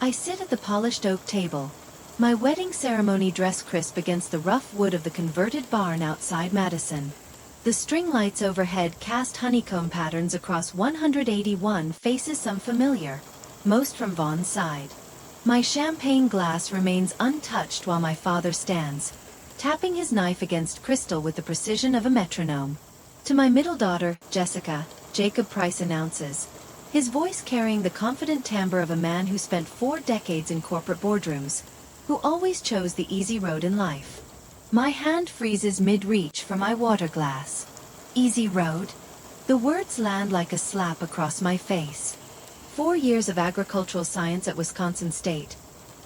I sit at the polished oak table, my wedding ceremony dress crisp against the rough wood of the converted barn outside Madison. The string lights overhead cast honeycomb patterns across 181 faces, some familiar, most from Vaughn's side. My champagne glass remains untouched while my father stands, tapping his knife against crystal with the precision of a metronome. To my middle daughter, Jessica, Jacob Price announces, his voice carrying the confident timbre of a man who spent 4 decades in corporate boardrooms, who always chose the easy road in life. My hand freezes mid-reach for my water glass. Easy road? The words land like a slap across my face. 4 years of agricultural science at Wisconsin State,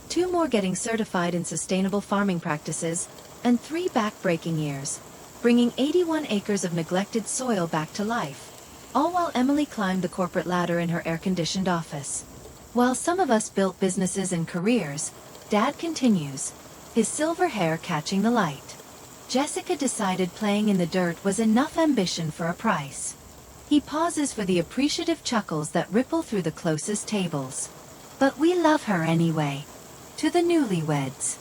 2 more getting certified in sustainable farming practices, and 3 back-breaking years, bringing 81 acres of neglected soil back to life. All while Emily climbed the corporate ladder in her air-conditioned office. While some of us built businesses and careers, Dad continues, his silver hair catching the light. Jessica decided playing in the dirt was enough ambition for a price. He pauses for the appreciative chuckles that ripple through the closest tables. But we love her anyway. To the newlyweds.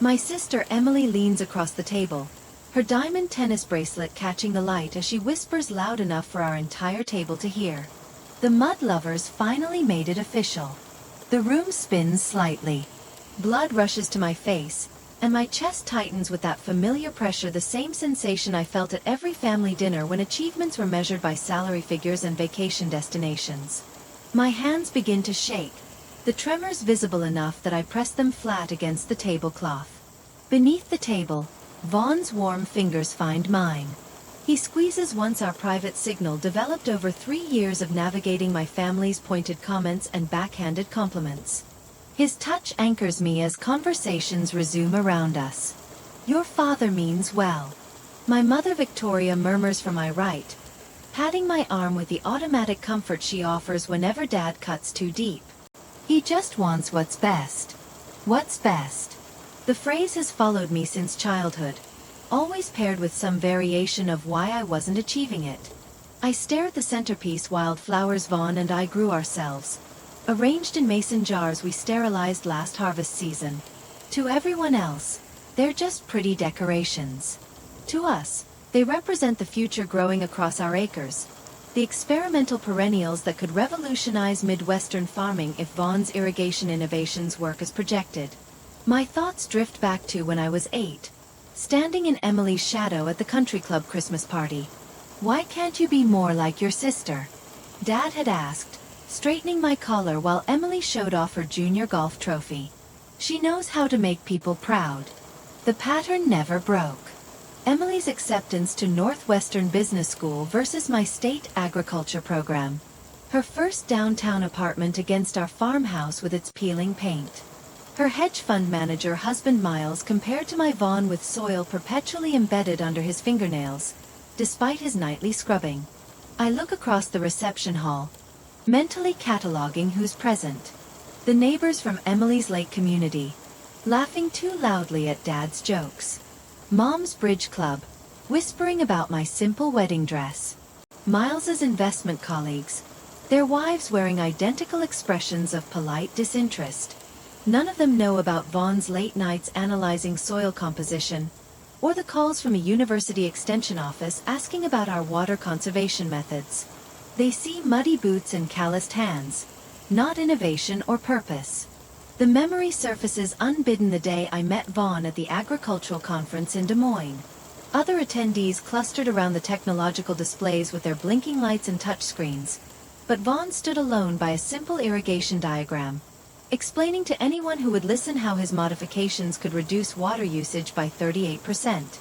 My sister Emily leans across the table, her diamond tennis bracelet catching the light as she whispers loud enough for our entire table to hear. The mud lovers finally made it official. The room spins slightly. Blood rushes to my face, and my chest tightens with that familiar pressure, the same sensation I felt at every family dinner when achievements were measured by salary figures and vacation destinations. My hands begin to shake, the tremors visible enough that I press them flat against the tablecloth. Beneath the table, Vaughn's warm fingers find mine. He squeezes once our private signal developed over 3 years of navigating my family's pointed comments and backhanded compliments. His touch anchors me as conversations resume around us. Your father means well. My mother Victoria murmurs from my right, patting my arm with the automatic comfort she offers whenever Dad cuts too deep. He just wants what's best. What's best? The phrase has followed me since childhood, always paired with some variation of why I wasn't achieving it. I stare at the centerpiece wildflowers Vaughn and I grew ourselves, arranged in mason jars we sterilized last harvest season. To everyone else, they're just pretty decorations. To us, they represent the future growing across our acres, the experimental perennials that could revolutionize Midwestern farming if Vaughn's irrigation innovations work as projected. My thoughts drift back to when I was 8, standing in Emily's shadow at the country club Christmas party. Why can't you be more like your sister? Dad had asked, straightening my collar while Emily showed off her junior golf trophy. She knows how to make people proud. The pattern never broke. Emily's acceptance to Northwestern Business School versus my state agriculture program. Her first downtown apartment against our farmhouse with its peeling paint. Her hedge fund manager husband Miles compared to my Vaughn with soil perpetually embedded under his fingernails, despite his nightly scrubbing. I look across the reception hall, mentally cataloging who's present. The neighbors from Emily's Lake community, laughing too loudly at Dad's jokes. Mom's bridge club, whispering about my simple wedding dress. Miles's investment colleagues, their wives wearing identical expressions of polite disinterest. None of them know about Vaughn's late nights analyzing soil composition, or the calls from a university extension office asking about our water conservation methods. They see muddy boots and calloused hands, not innovation or purpose. The memory surfaces unbidden the day I met Vaughn at the agricultural conference in Des Moines. Other attendees clustered around the technological displays with their blinking lights and touchscreens, but Vaughn stood alone by a simple irrigation diagram, explaining to anyone who would listen how his modifications could reduce water usage by 38%.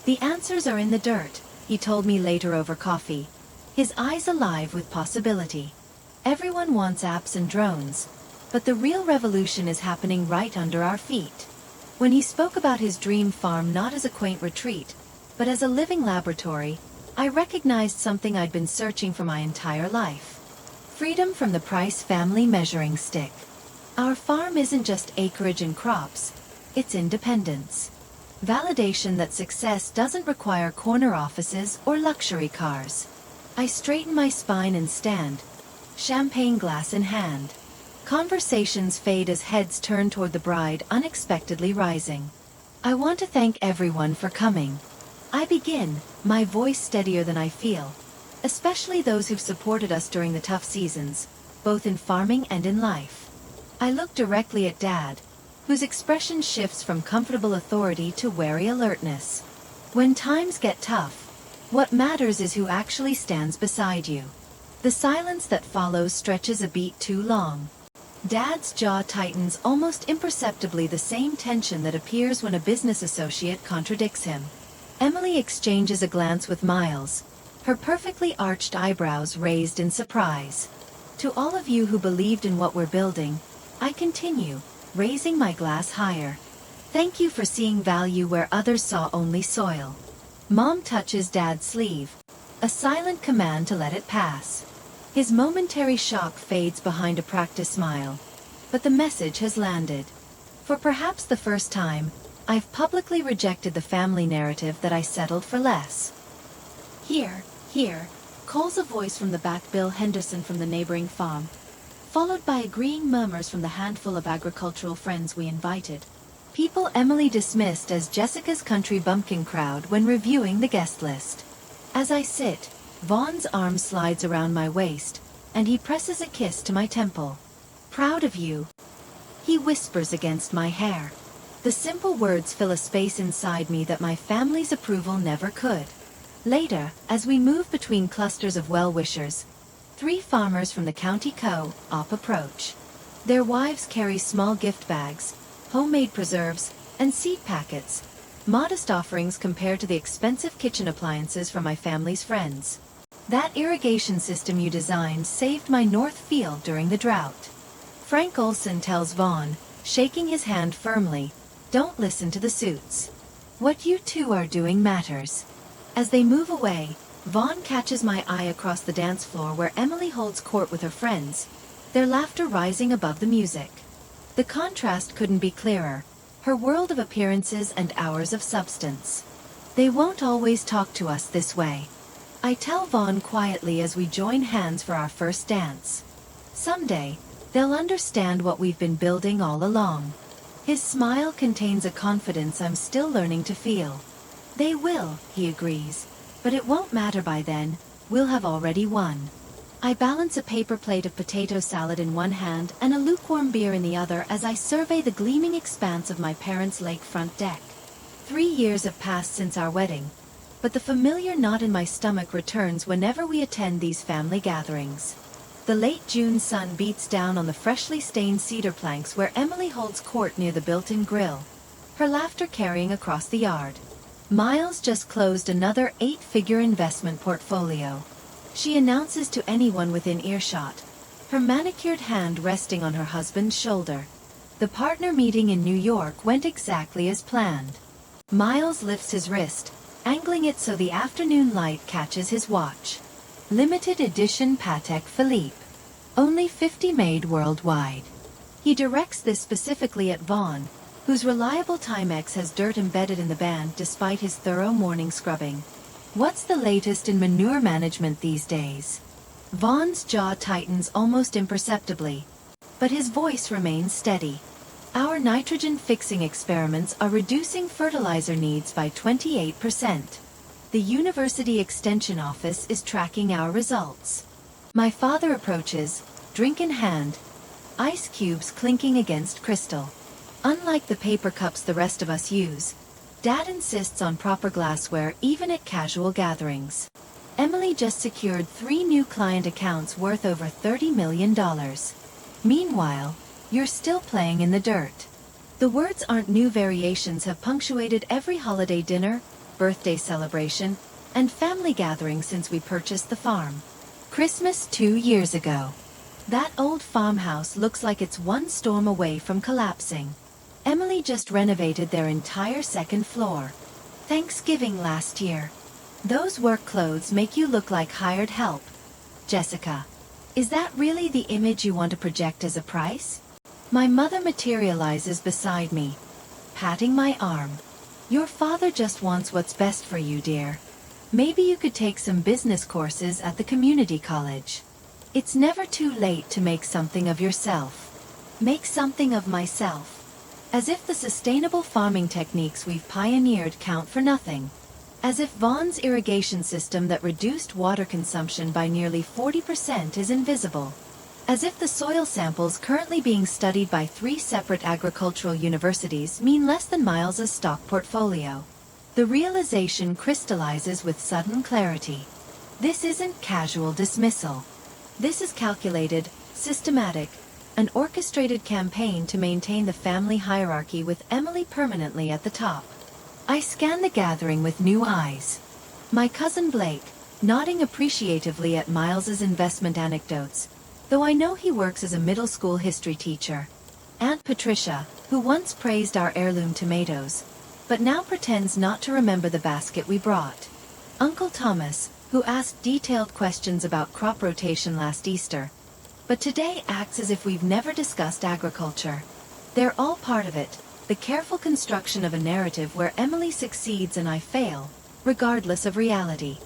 The answers are in the dirt, he told me later over coffee, his eyes alive with possibility. Everyone wants apps and drones, but the real revolution is happening right under our feet. When he spoke about his dream farm not as a quaint retreat, but as a living laboratory, I recognized something I'd been searching for my entire life. Freedom from the Price family measuring stick. Our farm isn't just acreage and crops, it's independence. Validation that success doesn't require corner offices or luxury cars. I straighten my spine and stand, champagne glass in hand. Conversations fade as heads turn toward the bride unexpectedly rising. I want to thank everyone for coming. I begin, my voice steadier than I feel. Especially those who've supported us during the tough seasons, both in farming and in life. I look directly at Dad, whose expression shifts from comfortable authority to wary alertness. When times get tough, what matters is who actually stands beside you. The silence that follows stretches a beat too long. Dad's jaw tightens almost imperceptibly, the same tension that appears when a business associate contradicts him. Emily exchanges a glance with Miles, her perfectly arched eyebrows raised in surprise. To all of you who believed in what we're building, I continue, raising my glass higher. Thank you for seeing value where others saw only soil. Mom touches Dad's sleeve, a silent command to let it pass. His momentary shock fades behind a practiced smile. But the message has landed. For perhaps the first time, I've publicly rejected the family narrative that I settled for less. Here, calls a voice from the back, Bill Henderson from the neighboring farm, followed by agreeing murmurs from the handful of agricultural friends we invited. People Emily dismissed as Jessica's country bumpkin crowd when reviewing the guest list. As I sit, Vaughn's arm slides around my waist, and he presses a kiss to my temple. Proud of you, he whispers against my hair. The simple words fill a space inside me that my family's approval never could. Later, as we move between clusters of well-wishers, 3 farmers from the county co-op approach. Their wives carry small gift bags, homemade preserves, and seed packets, modest offerings compared to the expensive kitchen appliances from my family's friends. That irrigation system you designed saved my north field during the drought. Frank Olson tells Vaughn, shaking his hand firmly, don't listen to the suits. What you two are doing matters. As they move away, Vaughn catches my eye across the dance floor where Emily holds court with her friends, their laughter rising above the music. The contrast couldn't be clearer, her world of appearances and ours of substance. They won't always talk to us this way. I tell Vaughn quietly as we join hands for our first dance. Someday, they'll understand what we've been building all along. His smile contains a confidence I'm still learning to feel. They will, he agrees, but it won't matter by then, we'll have already won. I balance a paper plate of potato salad in one hand and a lukewarm beer in the other as I survey the gleaming expanse of my parents' lakefront deck. 3 years have passed since our wedding, but the familiar knot in my stomach returns whenever we attend these family gatherings. The late June sun beats down on the freshly stained cedar planks where Emily holds court near the built-in grill, her laughter carrying across the yard. Miles just closed another 8-figure investment portfolio. She announces to anyone within earshot, her manicured hand resting on her husband's shoulder. The partner meeting in New York went exactly as planned. Miles lifts his wrist, angling it so the afternoon light catches his watch. Limited edition Patek Philippe. Only 50 made worldwide. He directs this specifically at Vaughn, whose reliable Timex has dirt embedded in the band despite his thorough morning scrubbing. What's the latest in manure management these days? Vaughn's jaw tightens almost imperceptibly, but his voice remains steady. Our nitrogen-fixing experiments are reducing fertilizer needs by 28%. The University Extension Office is tracking our results. My father approaches, drink in hand, ice cubes clinking against crystal. Unlike the paper cups the rest of us use, Dad insists on proper glassware even at casual gatherings. Emily just secured 3 new client accounts worth over $30 million. Meanwhile, you're still playing in the dirt. The words aren't new variations have punctuated every holiday dinner, birthday celebration, and family gathering since we purchased the farm. Christmas 2 years ago. That old farmhouse looks like it's one storm away from collapsing. Emily just renovated their entire second floor. Thanksgiving last year. Those work clothes make you look like hired help. Jessica, is that really the image you want to project as a price? My mother materializes beside me, patting my arm. Your father just wants what's best for you, dear. Maybe you could take some business courses at the community college. It's never too late to make something of yourself. Make something of myself. As if the sustainable farming techniques we've pioneered count for nothing. As if Vaughn's irrigation system that reduced water consumption by nearly 40% is invisible. As if the soil samples currently being studied by 3 separate agricultural universities mean less than Miles's stock portfolio. The realization crystallizes with sudden clarity. This isn't casual dismissal. This is calculated, systematic, an orchestrated campaign to maintain the family hierarchy with Emily permanently at the top. I scan the gathering with new eyes. My cousin Blake, nodding appreciatively at Miles's investment anecdotes, though I know he works as a middle school history teacher. Aunt Patricia, who once praised our heirloom tomatoes, but now pretends not to remember the basket we brought. Uncle Thomas, who asked detailed questions about crop rotation last Easter, but today acts as if we've never discussed agriculture. They're all part of it, the careful construction of a narrative where Emily succeeds and I fail, regardless of reality.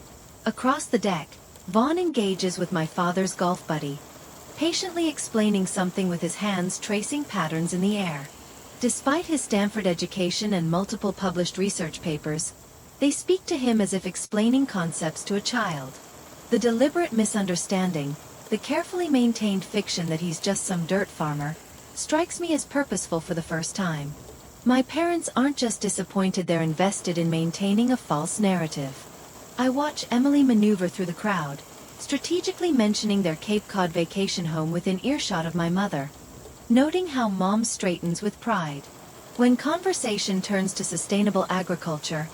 Across the deck, Vaughn engages with my father's golf buddy, patiently explaining something with his hands tracing patterns in the air. Despite his Stanford education and multiple published research papers, they speak to him as if explaining concepts to a child. The deliberate misunderstanding, the carefully maintained fiction that he's just some dirt farmer, strikes me as purposeful for the first time. My parents aren't just disappointed, they're invested in maintaining a false narrative. I watch Emily maneuver through the crowd, strategically mentioning their Cape Cod vacation home within earshot of my mother, noting how Mom straightens with pride. When conversation turns to sustainable agriculture,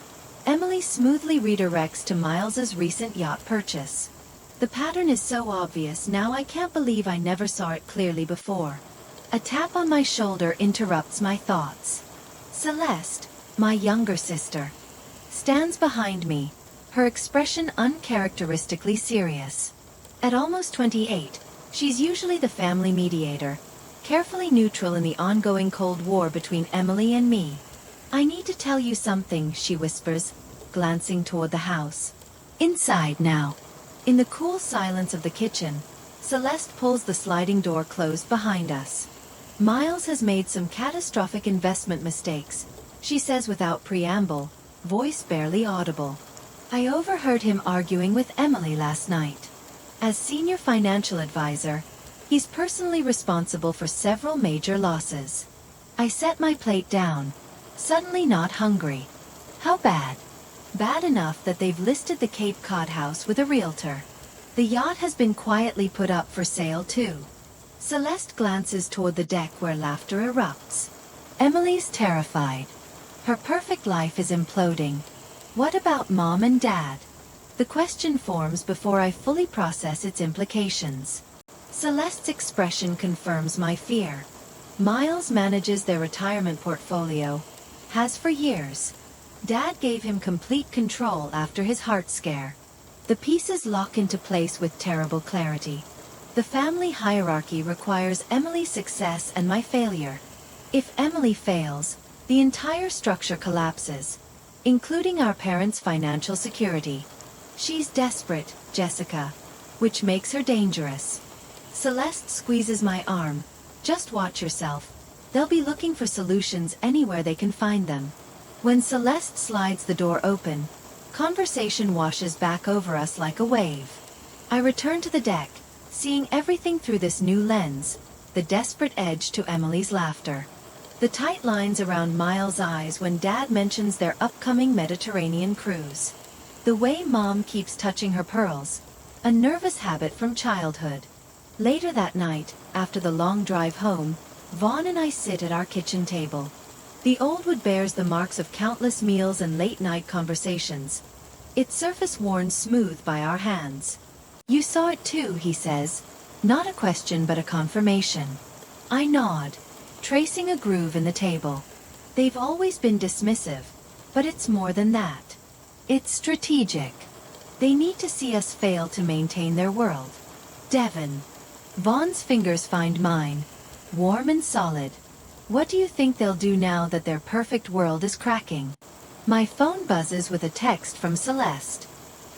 Emily smoothly redirects to Miles's recent yacht purchase. The pattern is so obvious now I can't believe I never saw it clearly before. A tap on my shoulder interrupts my thoughts. Celeste, my younger sister, stands behind me, her expression uncharacteristically serious. At almost 28, she's usually the family mediator, carefully neutral in the ongoing Cold War between Emily and me. I need to tell you something, she whispers, glancing toward the house. Inside now. In the cool silence of the kitchen, Celeste pulls the sliding door closed behind us. Miles has made some catastrophic investment mistakes, she says without preamble, voice barely audible. I overheard him arguing with Emily last night. As senior financial advisor, he's personally responsible for several major losses. I set my plate down, suddenly not hungry. How bad? Bad enough that they've listed the Cape Cod house with a realtor. The yacht has been quietly put up for sale too. Celeste glances toward the deck where laughter erupts. Emily's terrified. Her perfect life is imploding. What about Mom and Dad? The question forms before I fully process its implications. Celeste's expression confirms my fear. Miles manages their retirement portfolio. Has for years. Dad gave him complete control after his heart scare. The pieces lock into place with terrible clarity. The family hierarchy requires Emily's success and my failure. If Emily fails, the entire structure collapses, including our parents' financial security. She's desperate, Jessica, which makes her dangerous. Celeste squeezes my arm. Just watch yourself. They'll be looking for solutions anywhere they can find them. When Celeste slides the door open, conversation washes back over us like a wave. I return to the deck, seeing everything through this new lens, the desperate edge to Emily's laughter. The tight lines around Miles' eyes when Dad mentions their upcoming Mediterranean cruise. The way Mom keeps touching her pearls, a nervous habit from childhood. Later that night, after the long drive home, Vaughn and I sit at our kitchen table. The old wood bears the marks of countless meals and late-night conversations, its surface worn smooth by our hands. You saw it too, he says, not a question but a confirmation. I nod, tracing a groove in the table. They've always been dismissive, but it's more than that. It's strategic. They need to see us fail to maintain their world. Devon. Vaughn's fingers find mine, warm and solid. What do you think they'll do now that their perfect world is cracking? My phone buzzes with a text from Celeste.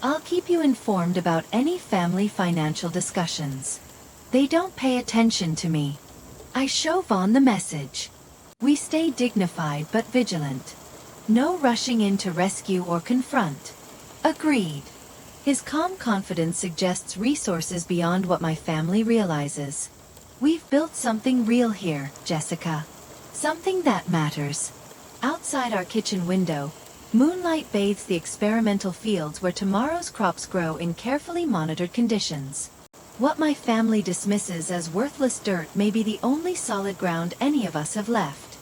I'll keep you informed about any family financial discussions. They don't pay attention to me. I show Vaughn the message. We stay dignified but vigilant. No rushing in to rescue or confront. Agreed. His calm confidence suggests resources beyond what my family realizes. We've built something real here, Jessica. Something that matters. Outside our kitchen window, moonlight bathes the experimental fields where tomorrow's crops grow in carefully monitored conditions. What my family dismisses as worthless dirt may be the only solid ground any of us have left.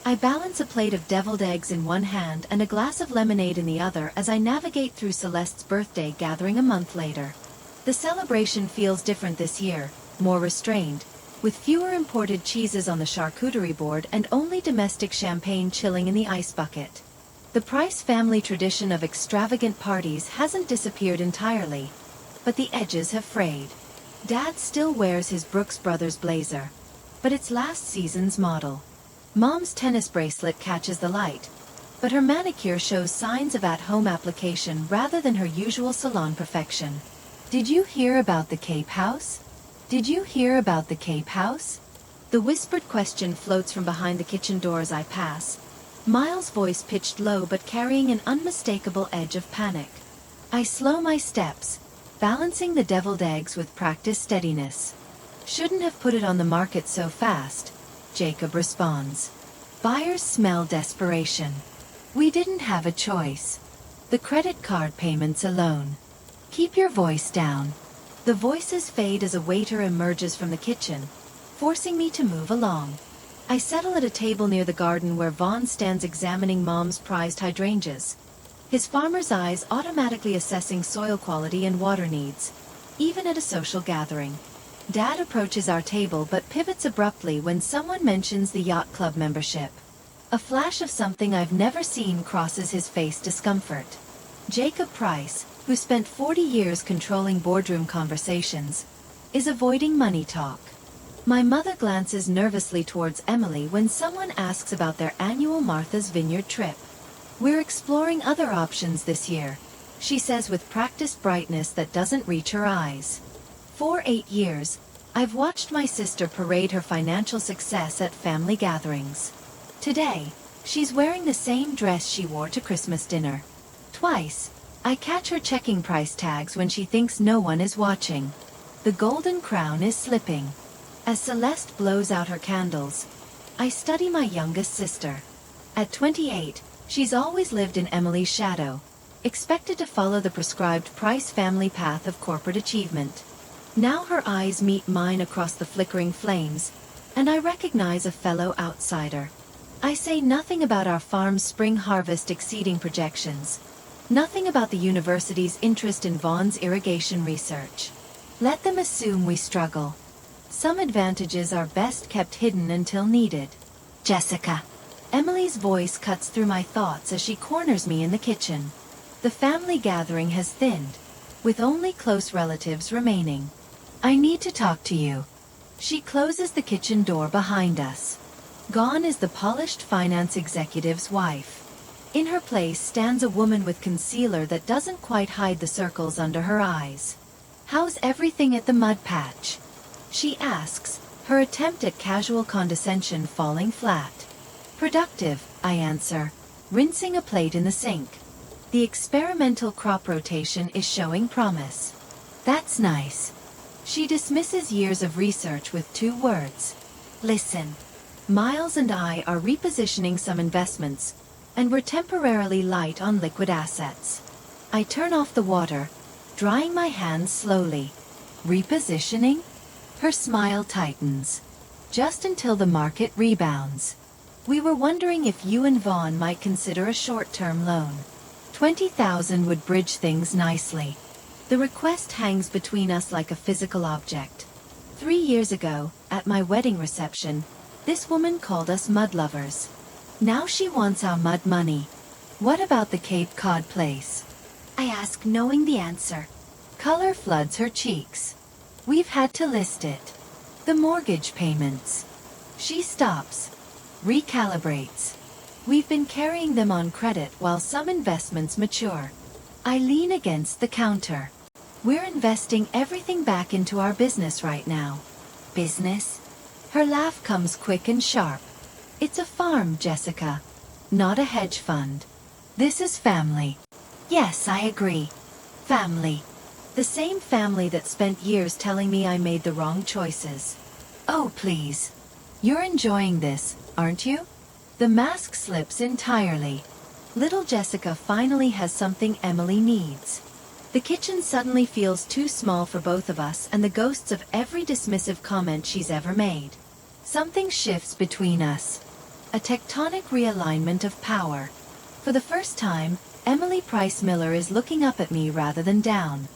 I balance a plate of deviled eggs in one hand and a glass of lemonade in the other as I navigate through Celeste's birthday gathering a month later. The celebration feels different this year, more restrained, with fewer imported cheeses on the charcuterie board and only domestic champagne chilling in the ice bucket. The Price family tradition of extravagant parties hasn't disappeared entirely, but the edges have frayed. Dad still wears his Brooks Brothers blazer, but it's last season's model. Mom's tennis bracelet catches the light, but her manicure shows signs of at-home application rather than her usual salon perfection. Did you hear about the Cape House? Did you hear about the Cape House? The whispered question floats from behind the kitchen door as I pass, Miles' voice pitched low but carrying an unmistakable edge of panic. I slow my steps, balancing the deviled eggs with practiced steadiness. Shouldn't have put it on the market so fast, Jacob responds. Buyers smell desperation. We didn't have a choice. The credit card payments alone. Keep your voice down. The voices fade as a waiter emerges from the kitchen, forcing me to move along. I settle at a table near the garden where Vaughn stands examining Mom's prized hydrangeas, his farmer's eyes automatically assessing soil quality and water needs, even at a social gathering. Dad approaches our table but pivots abruptly when someone mentions the yacht club membership. A flash of something I've never seen crosses his face discomfort. Jacob Price, who spent 40 years controlling boardroom conversations, is avoiding money talk. My mother glances nervously towards Emily when someone asks about their annual Martha's Vineyard trip. We're exploring other options this year, she says with practiced brightness that doesn't reach her eyes. For 8 years, I've watched my sister parade her financial success at family gatherings. Today, she's wearing the same dress she wore to Christmas dinner. Twice, I catch her checking price tags when she thinks no one is watching. The golden crown is slipping. As Celeste blows out her candles, I study my youngest sister. At 28, she's always lived in Emily's shadow, expected to follow the prescribed Price family path of corporate achievement. Now her eyes meet mine across the flickering flames, and I recognize a fellow outsider. I say nothing about our farm's spring harvest exceeding projections. Nothing about the university's interest in Vaughn's irrigation research. Let them assume we struggle. Some advantages are best kept hidden until needed. Jessica. Emily's voice cuts through my thoughts as she corners me in the kitchen. The family gathering has thinned, with only close relatives remaining. I need to talk to you. She closes the kitchen door behind us. Gone is the polished finance executive's wife. In her place stands a woman with concealer that doesn't quite hide the circles under her eyes. How's everything at the mud patch? She asks, her attempt at casual condescension falling flat. Productive, I answer, rinsing a plate in the sink. The experimental crop rotation is showing promise. That's nice. She dismisses years of research with 2 words. Listen. Miles and I are repositioning some investments, and we're temporarily light on liquid assets. I turn off the water, drying my hands slowly. Repositioning? Her smile tightens. Just until the market rebounds. We were wondering if you and Vaughn might consider a short-term loan. $20,000 would bridge things nicely. The request hangs between us like a physical object. 3 years ago, at my wedding reception, this woman called us mud lovers. Now she wants our mud money. What about the Cape Cod place? I ask, knowing the answer. Color floods her cheeks. We've had to list it. The mortgage payments. She stops. Recalibrates. We've been carrying them on credit while some investments mature. I lean against the counter. We're investing everything back into our business right now. Business? Her laugh comes quick and sharp. It's a farm, Jessica. Not a hedge fund. This is family. Yes, I agree. Family. The same family that spent years telling me I made the wrong choices. Oh, please. You're enjoying this, aren't you? The mask slips entirely. Little Jessica finally has something Emily needs. The kitchen suddenly feels too small for both of us and the ghosts of every dismissive comment she's ever made. Something shifts between us. A tectonic realignment of power. For the first time, Emily Price Miller is looking up at me rather than down.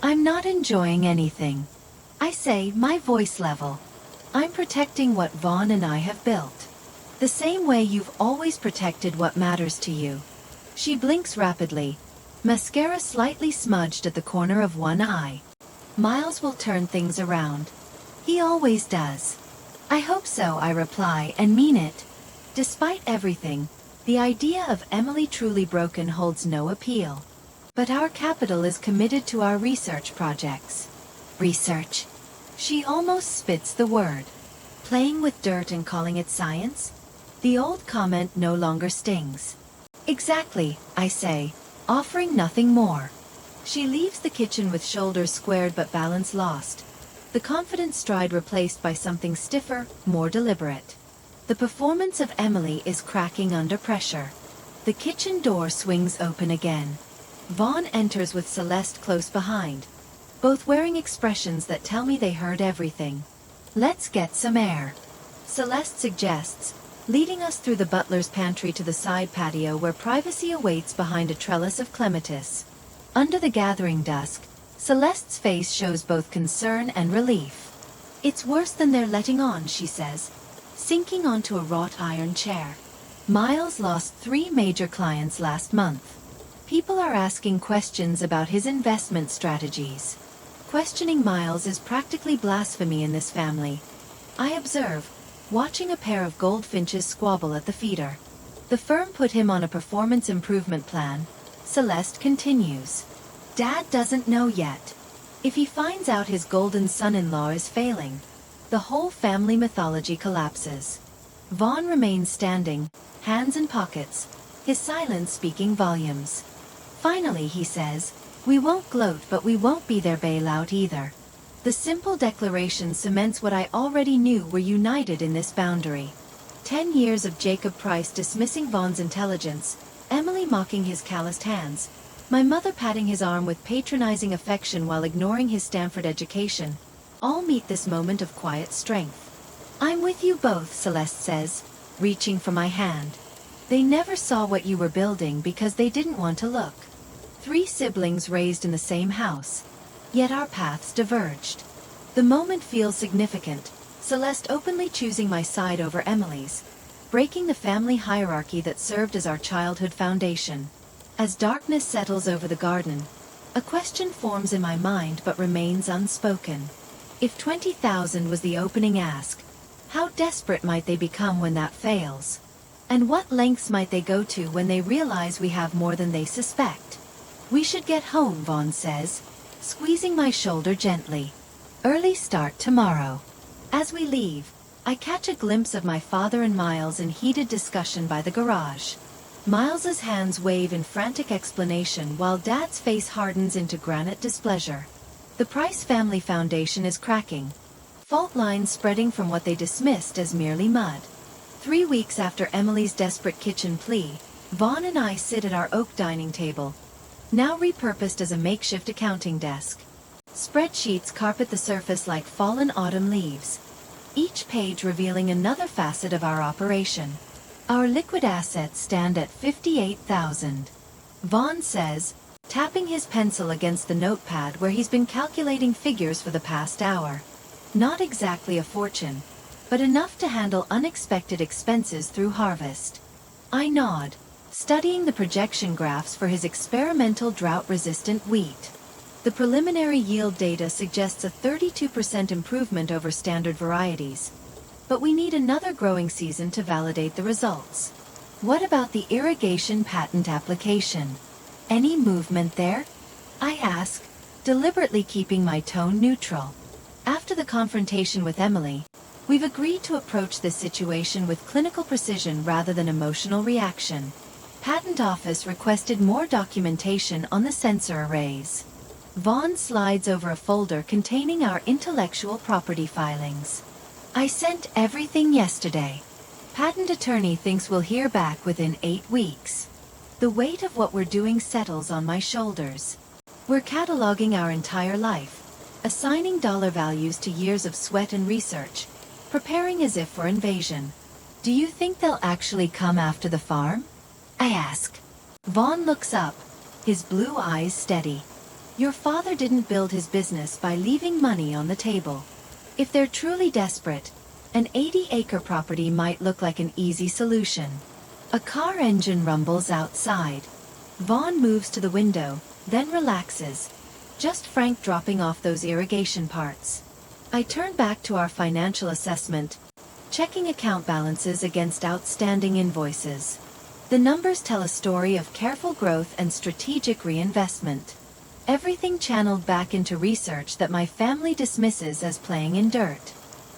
I'm not enjoying anything. I say, my voice level. I'm protecting what Vaughn and I have built. The same way you've always protected what matters to you. She blinks rapidly, mascara slightly smudged at the corner of one eye. Miles will turn things around. He always does. I hope so, I reply, and mean it. Despite everything, the idea of Emily truly broken holds no appeal. But our capital is committed to our research projects. Research. She almost spits the word. Playing with dirt and calling it science? The old comment no longer stings. Exactly, I say, offering nothing more. She leaves the kitchen with shoulders squared but balance lost. The confident stride replaced by something stiffer, more deliberate. The performance of Emily is cracking under pressure. The kitchen door swings open again. Vaughn enters with Celeste close behind, both wearing expressions that tell me they heard everything. Let's get some air, Celeste suggests, leading us through the butler's pantry to the side patio where privacy awaits behind a trellis of clematis. Under the gathering dusk, Celeste's face shows both concern and relief. It's worse than they're letting on, she says, sinking onto a wrought iron chair. Miles lost 3 major clients last month. People are asking questions about his investment strategies. Questioning Miles is practically blasphemy in this family. I observe, watching a pair of goldfinches squabble at the feeder. The firm put him on a performance improvement plan. Celeste continues. Dad doesn't know yet. If he finds out his golden son-in-law is failing, the whole family mythology collapses. Vaughn remains standing, hands in pockets, his silence speaking volumes. Finally, he says, we won't gloat, but we won't be their bailout either. The simple declaration cements what I already knew: we're united in this boundary. 10 years of Jacob Price dismissing Vaughn's intelligence, Emily mocking his calloused hands, my mother patting his arm with patronizing affection while ignoring his Stanford education, all meet this moment of quiet strength. I'm with you both, Celeste says, reaching for my hand. They never saw what you were building because they didn't want to look. 3 siblings raised in the same house. Yet our paths diverged. The moment feels significant, Celeste openly choosing my side over Emily's, breaking the family hierarchy that served as our childhood foundation. As darkness settles over the garden, a question forms in my mind but remains unspoken. If 20,000 was the opening ask, how desperate might they become when that fails? And what lengths might they go to when they realize we have more than they suspect? We should get home, Vaughn says, squeezing my shoulder gently. Early start tomorrow. As we leave, I catch a glimpse of my father and Miles in heated discussion by the garage. Miles's hands wave in frantic explanation while Dad's face hardens into granite displeasure. The Price family foundation is cracking, fault lines spreading from what they dismissed as merely mud. 3 weeks after Emily's desperate kitchen plea, Vaughn and I sit at our oak dining table, now repurposed as a makeshift accounting desk. Spreadsheets carpet the surface like fallen autumn leaves, each page revealing another facet of our operation. Our liquid assets stand at 58,000. Vaughn says, tapping his pencil against the notepad where he's been calculating figures for the past hour. Not exactly a fortune, but enough to handle unexpected expenses through harvest. I nod, studying the projection graphs for his experimental drought-resistant wheat. The preliminary yield data suggests a 32% improvement over standard varieties. But we need another growing season to validate the results. What about the irrigation patent application? Any movement there? I ask, deliberately keeping my tone neutral. After the confrontation with Emily, We've agreed to approach this situation with clinical precision rather than emotional reaction. Patent Office requested more documentation on the sensor arrays. Vaughn slides over a folder containing our intellectual property filings. I sent everything yesterday. Patent attorney thinks we'll hear back within 8 weeks. The weight of what we're doing settles on my shoulders. We're cataloging our entire life, assigning dollar values to years of sweat and research, preparing as if for invasion. Do you think they'll actually come after the farm? I ask. Vaughn looks up, his blue eyes steady. Your father didn't build his business by leaving money on the table. If they're truly desperate, an 80-acre property might look like an easy solution. A car engine rumbles outside. Vaughn moves to the window, then relaxes. Just Frank dropping off those irrigation parts. I turn back to our financial assessment, checking account balances against outstanding invoices. The numbers tell a story of careful growth and strategic reinvestment. Everything channeled back into research that my family dismisses as playing in dirt.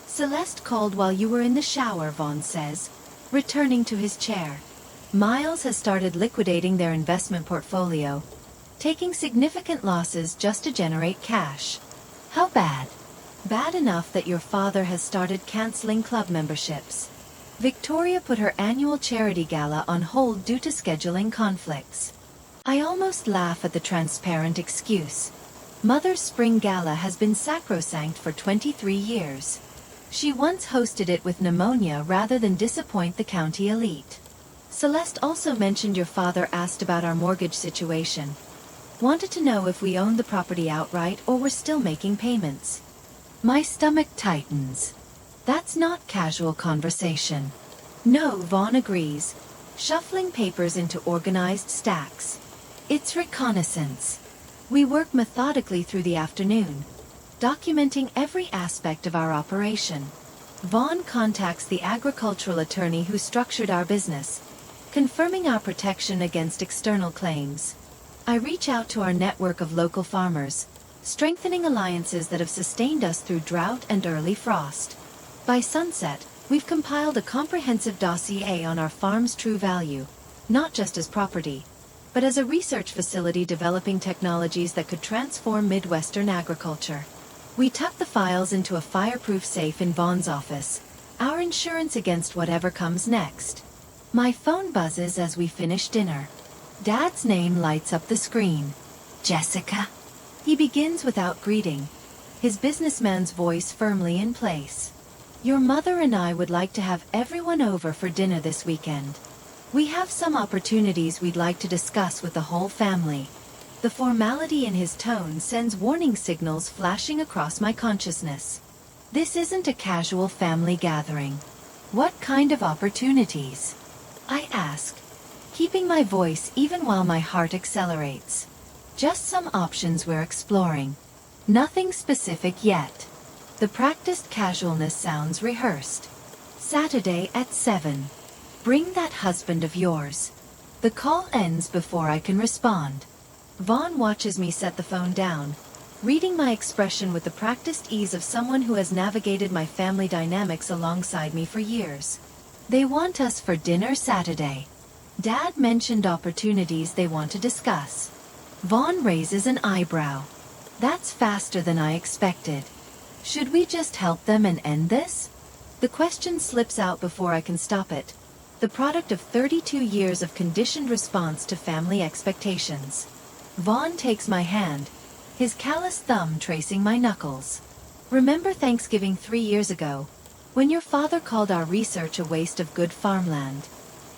Celeste called while you were in the shower, Vaughn says, returning to his chair. Miles has started liquidating their investment portfolio, taking significant losses just to generate cash. How bad? Bad enough that your father has started canceling club memberships. Victoria put her annual charity gala on hold due to scheduling conflicts. I almost laugh at the transparent excuse. Mother's spring gala has been sacrosanct for 23 years. She once hosted it with pneumonia rather than disappoint the county elite. Celeste also mentioned your father asked about our mortgage situation. Wanted to know if we owned the property outright or were still making payments. My stomach tightens. That's not casual conversation. No, Vaughn agrees, shuffling papers into organized stacks. It's reconnaissance. We work methodically through the afternoon, documenting every aspect of our operation. Vaughn contacts the agricultural attorney who structured our business, confirming our protection against external claims. I reach out to our network of local farmers, strengthening alliances that have sustained us through drought and early frost. By sunset, we've compiled a comprehensive dossier on our farm's true value, not just as property, but as a research facility developing technologies that could transform Midwestern agriculture. We tuck the files into a fireproof safe in Vaughn's office, our insurance against whatever comes next. My phone buzzes as we finish dinner. Dad's name lights up the screen. Jessica. He begins without greeting, his businessman's voice firmly in place. Your mother and I would like to have everyone over for dinner this weekend. We have some opportunities we'd like to discuss with the whole family. The formality in his tone sends warning signals flashing across my consciousness. This isn't a casual family gathering. What kind of opportunities? I ask, keeping my voice even while my heart accelerates. Just some options we're exploring. Nothing specific yet. The practiced casualness sounds rehearsed. Saturday at 7. Bring that husband of yours. The call ends before I can respond. Vaughn watches me set the phone down, reading my expression with the practiced ease of someone who has navigated my family dynamics alongside me for years. They want us for dinner Saturday. Dad mentioned opportunities they want to discuss. Vaughn raises an eyebrow. That's faster than I expected. Should we just help them and end this? The question slips out before I can stop it. The product of 32 years of conditioned response to family expectations. Vaughn takes my hand, his callous thumb tracing my knuckles. Remember Thanksgiving 3 years ago, when your father called our research a waste of good farmland?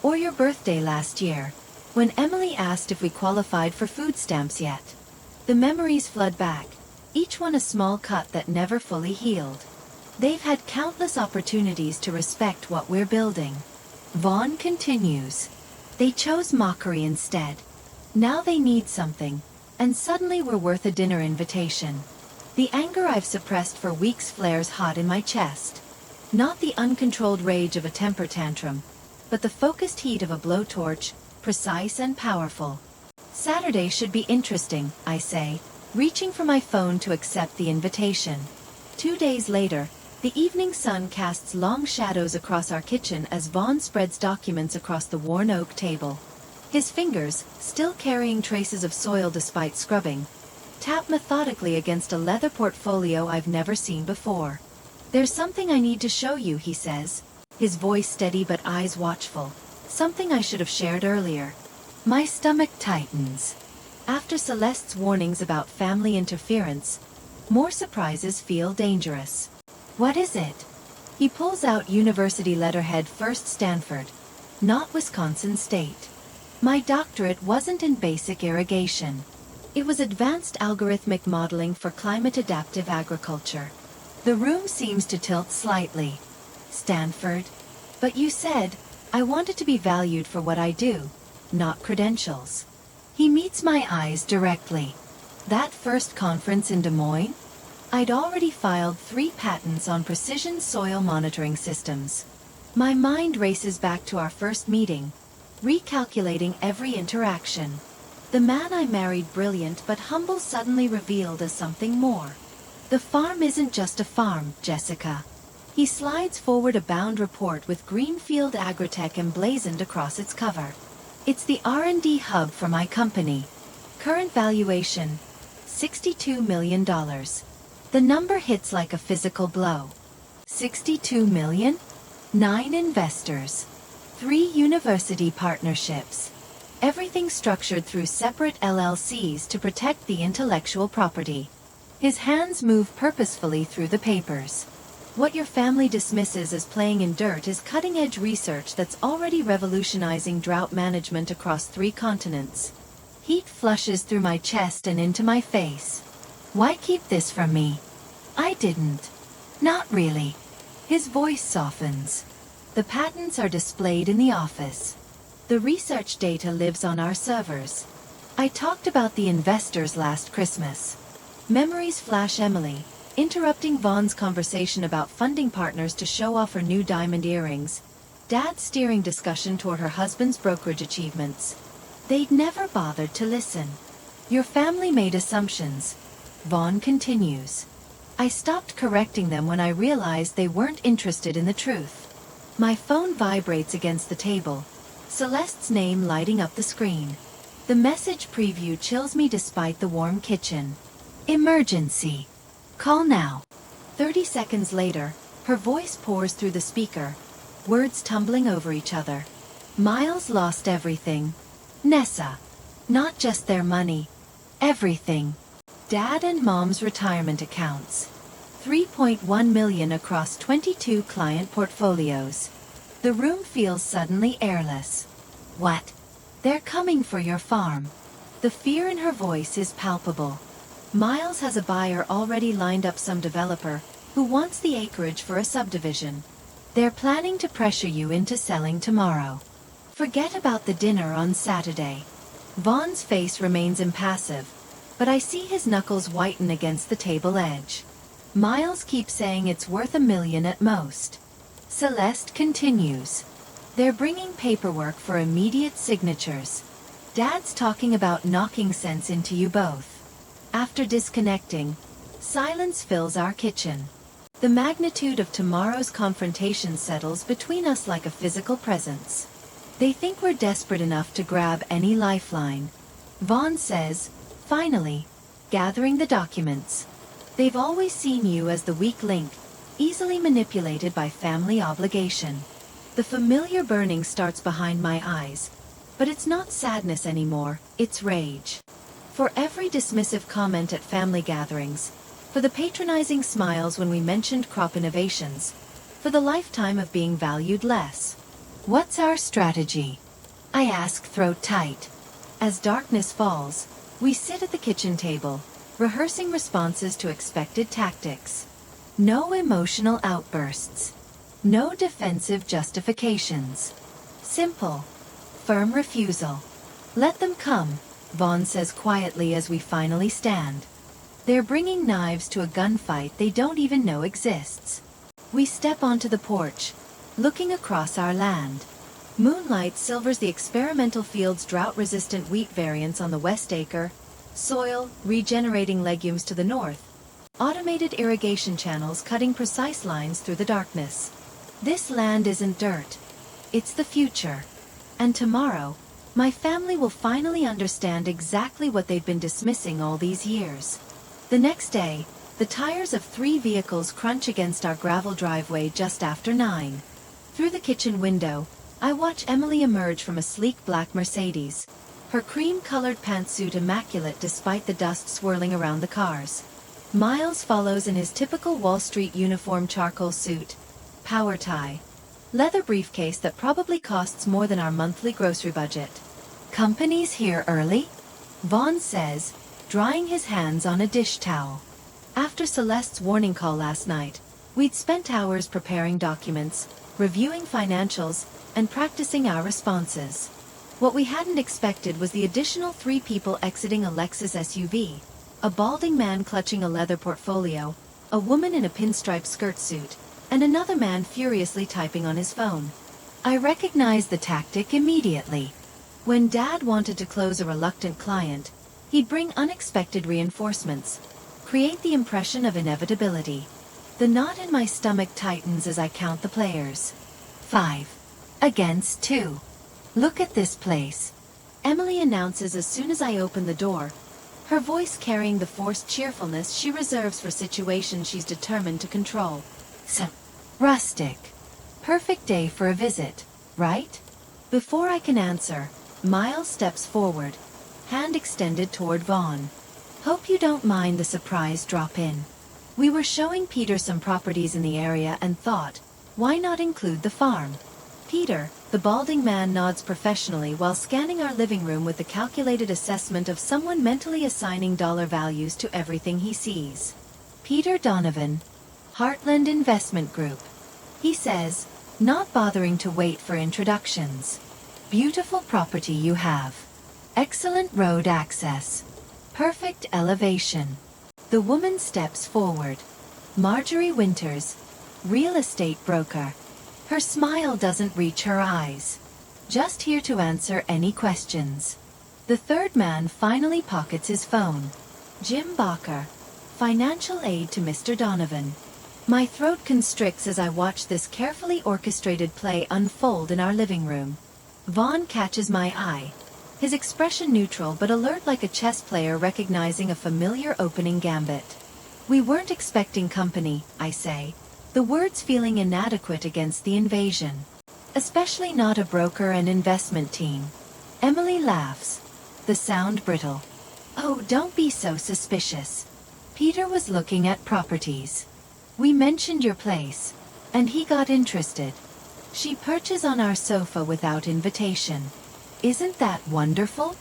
Or your birthday last year, when Emily asked if we qualified for food stamps yet? The memories flood back, each one a small cut that never fully healed. They've had countless opportunities to respect what we're building. Vaughn continues. They chose mockery instead. Now they need something, and suddenly we're worth a dinner invitation. The anger I've suppressed for weeks flares hot in my chest. Not the uncontrolled rage of a temper tantrum, but the focused heat of a blowtorch, precise and powerful. Saturday should be interesting, I say, reaching for my phone to accept the invitation. 2 days later, The evening sun casts long shadows across our kitchen as Vaughn spreads documents across the worn oak table. His fingers, still carrying traces of soil despite scrubbing, tap methodically against a leather portfolio I've never seen before. "There's something I need to show you," he says, his voice steady but eyes watchful. "Something I should have shared earlier." My stomach tightens. After Celeste's warnings about family interference, more surprises feel dangerous. "What is it?" He pulls out university letterhead, first Stanford, not Wisconsin State. My doctorate wasn't in basic irrigation. It was advanced algorithmic modeling for climate-adaptive agriculture. The room seems to tilt slightly. "Stanford? But you said I wanted to be valued for what I do, not credentials." He meets my eyes directly. "That first conference in Des Moines? I'd already filed 3 patents on precision soil monitoring systems." My mind races back to our first meeting, recalculating every interaction. The man I married, brilliant but humble, suddenly revealed as something more. "The farm isn't just a farm, Jessica." He slides forward a bound report with Greenfield Agritech emblazoned across its cover. "It's the R&D hub for my company. Current valuation, $62 million. The number hits like a physical blow. 62 million? 9 investors. 3 university partnerships. Everything structured through separate LLCs to protect the intellectual property." His hands move purposefully through the papers. "What your family dismisses as playing in dirt is cutting-edge research that's already revolutionizing drought management across 3 continents." Heat flushes through my chest and into my face. "Why keep this from me?" "I didn't." "Not really." His voice softens. "The patents are displayed in the office. The research data lives on our servers. I talked about the investors last Christmas." Memories flash Emily, interrupting Vaughn's conversation about funding partners to show off her new diamond earrings. Dad steering discussion toward her husband's brokerage achievements. They'd never bothered to listen. "Your family made assumptions," Vaughn continues. I stopped correcting them when I realized they weren't interested in the truth. My phone vibrates against the table, Celeste's name lighting up the screen. The message preview chills me despite the warm kitchen. "Emergency. Call now." 30 seconds later, her voice pours through the speaker, words tumbling over each other. "Miles lost everything. Nessa. Not just their money. Everything. Dad and Mom's retirement accounts. 3.1 million across 22 client portfolios." The room feels suddenly airless. "What?" "They're coming for your farm." The fear in her voice is palpable. "Miles has a buyer already lined up, some developer, who wants the acreage for a subdivision. They're planning to pressure you into selling tomorrow. Forget about the dinner on Saturday." Vaughn's face remains impassive, but I see his knuckles whiten against the table edge. Miles keeps saying it's worth $1 million at most. Celeste continues. "They're bringing paperwork for immediate signatures. Dad's talking about knocking sense into you both." After disconnecting, silence fills our kitchen. The magnitude of tomorrow's confrontation settles between us like a physical presence. "They think we're desperate enough to grab any lifeline," Vaughn says, finally, gathering the documents. "They've always seen you as the weak link, easily manipulated by family obligation." The familiar burning starts behind my eyes, but it's not sadness anymore, it's rage. For every dismissive comment at family gatherings, for the patronizing smiles when we mentioned crop innovations, for the lifetime of being valued less. "What's our strategy?" I ask, throat tight. As darkness falls, we sit at the kitchen table, rehearsing responses to expected tactics. No emotional outbursts. No defensive justifications. Simple, firm refusal. "Let them come," Vaughn says quietly as we finally stand. "They're bringing knives to a gunfight they don't even know exists." We step onto the porch, looking across our land. Moonlight silvers the experimental field's drought-resistant wheat variants on the west acre, soil, regenerating legumes to the north, Automated irrigation channels cutting precise lines through the darkness. This land isn't dirt. It's the future. And tomorrow, my family will finally understand exactly what they've been dismissing all these years. The next day, the tires of 3 vehicles crunch against our gravel driveway just after 9. Through the kitchen window, I watch Emily emerge from a sleek black Mercedes, her cream-colored pantsuit immaculate despite the dust swirling around the cars. Miles follows in his typical Wall Street uniform charcoal suit, power tie, leather briefcase that probably costs more than our monthly grocery budget. "Company's here early?" Vaughn says, drying his hands on a dish towel. After Celeste's warning call last night, we'd spent hours preparing documents, reviewing financials, and practicing our responses. What we hadn't expected was the additional 3 people exiting a Lexus SUV, a balding man clutching a leather portfolio, a woman in a pinstripe skirt suit, and another man furiously typing on his phone. I recognized the tactic immediately. When Dad wanted to close a reluctant client, he'd bring unexpected reinforcements, create the impression of inevitability. The knot in my stomach tightens as I count the players. 5 against 2. "Look at this place," Emily announces as soon as I open the door, her voice carrying the forced cheerfulness she reserves for situations she's determined to control. "So rustic. Perfect day for a visit, right?" Before I can answer, Miles steps forward, hand extended toward Vaughn. "Hope you don't mind the surprise drop-in. We were showing Peter some properties in the area and thought, why not include the farm?" Peter, the balding man, nods professionally while scanning our living room with the calculated assessment of someone mentally assigning dollar values to everything he sees. "Peter Donovan, Heartland Investment Group," he says, not bothering to wait for introductions. "Beautiful property you have. Excellent road access. Perfect elevation." The woman steps forward. Marjorie Winters, real estate broker. Her smile doesn't reach her eyes. Just here to answer any questions. The third man finally pockets his phone. Jim Barker, financial aid to Mr. Donovan. My throat constricts as I watch this carefully orchestrated play unfold in our living room. Vaughn catches my eye, his expression neutral but alert like a chess player recognizing a familiar opening gambit. "We weren't expecting company," I say, the words feeling inadequate against the invasion. "Especially not a broker and investment team." Emily laughs, the sound brittle. "Oh, don't be so suspicious. Peter was looking at properties. We mentioned your place, and he got interested." She perches on our sofa without invitation. "Isn't that wonderful?"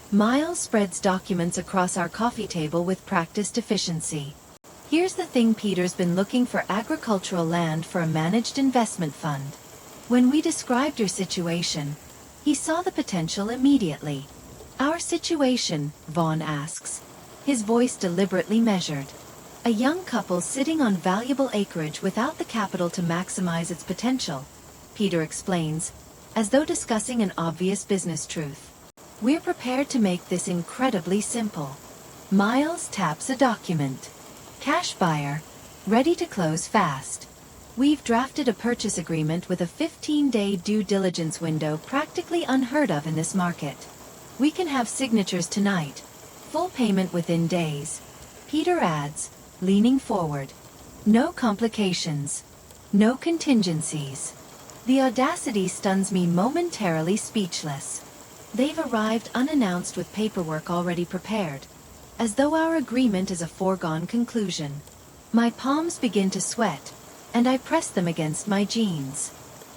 Miles spreads documents across our coffee table with practiced efficiency. "Here's the thing, Peter's been looking for agricultural land for a managed investment fund. When we described your situation, he saw the potential immediately." "Our situation?" Vaughn asks, his voice deliberately measured. "A young couple sitting on valuable acreage without the capital to maximize its potential," Peter explains, as though discussing an obvious business truth. "We're prepared to make this incredibly simple." Miles taps a document. "Cash buyer, ready to close fast. We've drafted a purchase agreement with a 15-day due diligence window practically unheard of in this market. We can have signatures tonight, full payment within days." Peter adds, leaning forward. "No complications. No contingencies." The audacity stuns me, momentarily speechless. They've arrived unannounced with paperwork already prepared, as though our agreement is a foregone conclusion. My palms begin to sweat, and I press them against my jeans.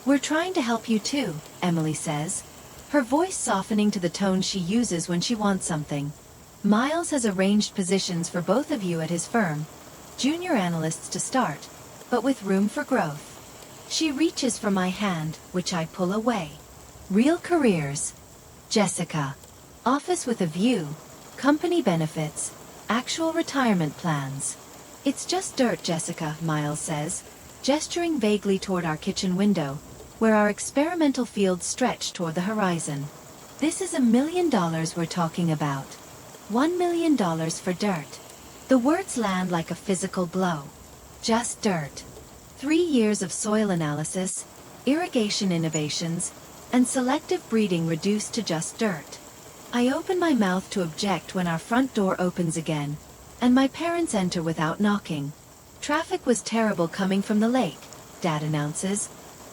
"We're trying to help you too," Emily says, her voice softening to the tone she uses when she wants something. "Miles has arranged positions for both of you at his firm, junior analysts to start, but with room for growth." She reaches for my hand, which I pull away. "Real careers, Jessica. Office with a view, company benefits, actual retirement plans." "It's just dirt, Jessica," Miles says, gesturing vaguely toward our kitchen window, where our experimental fields stretch toward the horizon. "This is $1 million we're talking about. $1 million for dirt. The words land like a physical blow. Just dirt. 3 years of soil analysis, irrigation innovations, and selective breeding reduced to just dirt. I open my mouth to object when our front door opens again, and my parents enter without knocking. Traffic was terrible coming from the lake, Dad announces,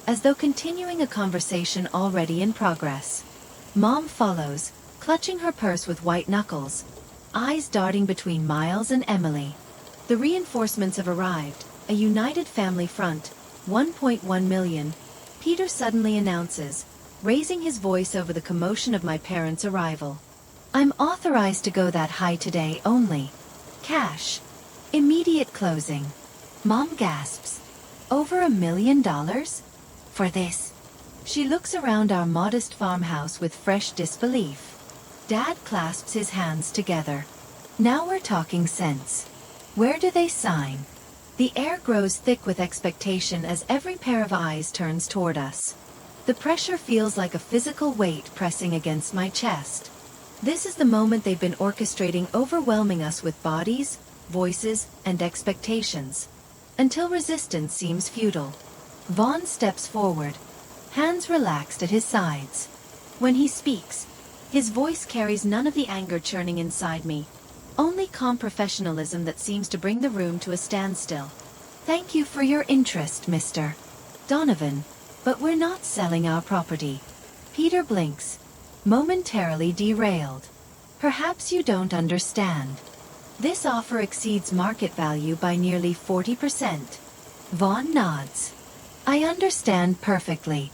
as though continuing a conversation already in progress. Mom follows, clutching her purse with white knuckles, eyes darting between Miles and Emily. The reinforcements have arrived, a united family front, 1.1 million, Peter suddenly announces, raising his voice over the commotion of my parents' arrival. I'm authorized to go that high today only. Cash. Immediate closing. Mom gasps. Over $1 million? For this? She looks around our modest farmhouse with fresh disbelief. Dad clasps his hands together. Now we're talking sense. Where do they sign? The air grows thick with expectation as every pair of eyes turns toward us. The pressure feels like a physical weight pressing against my chest. This is the moment they've been orchestrating, overwhelming us with bodies, voices, and expectations. Until resistance seems futile. Vaughn steps forward, hands relaxed at his sides. When he speaks, his voice carries none of the anger churning inside me, only calm professionalism that seems to bring the room to a standstill. Thank you for your interest, Mr. Donovan, but we're not selling our property. Peter blinks, momentarily derailed. Perhaps you don't understand. This offer exceeds market value by nearly 40%. Vaughn nods. I understand perfectly.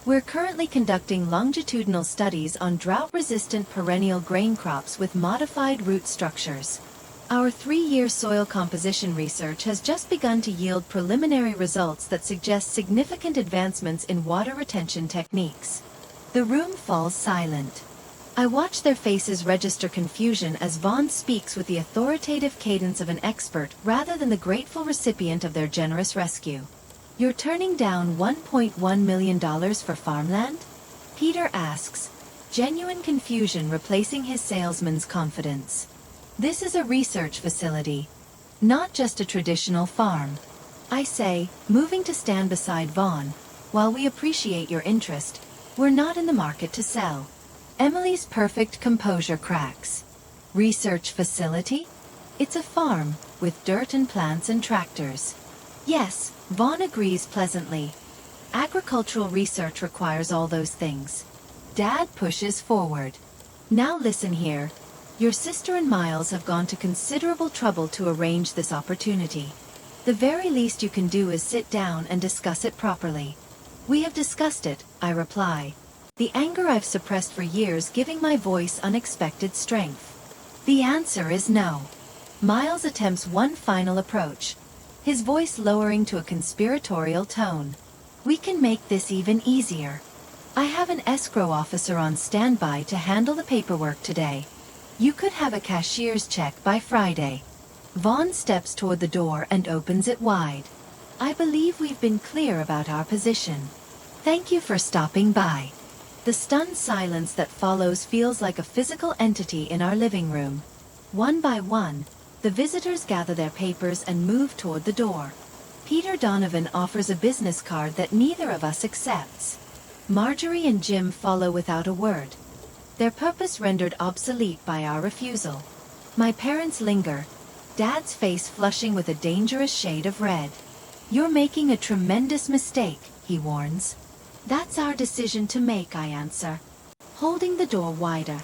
We're currently conducting longitudinal studies on drought-resistant perennial grain crops with modified root structures. Our 3-year soil composition research has just begun to yield preliminary results that suggest significant advancements in water retention techniques. The room falls silent. I watch their faces register confusion as Vaughn speaks with the authoritative cadence of an expert rather than the grateful recipient of their generous rescue. You're turning down $1.1 million for farmland? Peter asks, genuine confusion replacing his salesman's confidence. This is a research facility, not just a traditional farm. I say, moving to stand beside Vaughn. While we appreciate your interest, we're not in the market to sell. Emily's perfect composure cracks. Research facility? It's a farm, with dirt and plants and tractors. Yes, Vaughn agrees pleasantly. Agricultural research requires all those things. Dad pushes forward. Now listen here. Your sister and Miles have gone to considerable trouble to arrange this opportunity. The very least you can do is sit down and discuss it properly. We have discussed it, I reply. The anger I've suppressed for years giving my voice unexpected strength. The answer is no. Miles attempts one final approach, his voice lowering to a conspiratorial tone. We can make this even easier. I have an escrow officer on standby to handle the paperwork today. You could have a cashier's check by Friday. Vaughn steps toward the door and opens it wide. I believe we've been clear about our position. Thank you for stopping by. The stunned silence that follows feels like a physical entity in our living room. One by one, the visitors gather their papers and move toward the door. Peter Donovan offers a business card that neither of us accepts. Marjorie and Jim follow without a word, their purpose rendered obsolete by our refusal. My parents linger, Dad's face flushing with a dangerous shade of red. You're making a tremendous mistake, he warns. That's our decision to make, I answer, holding the door wider.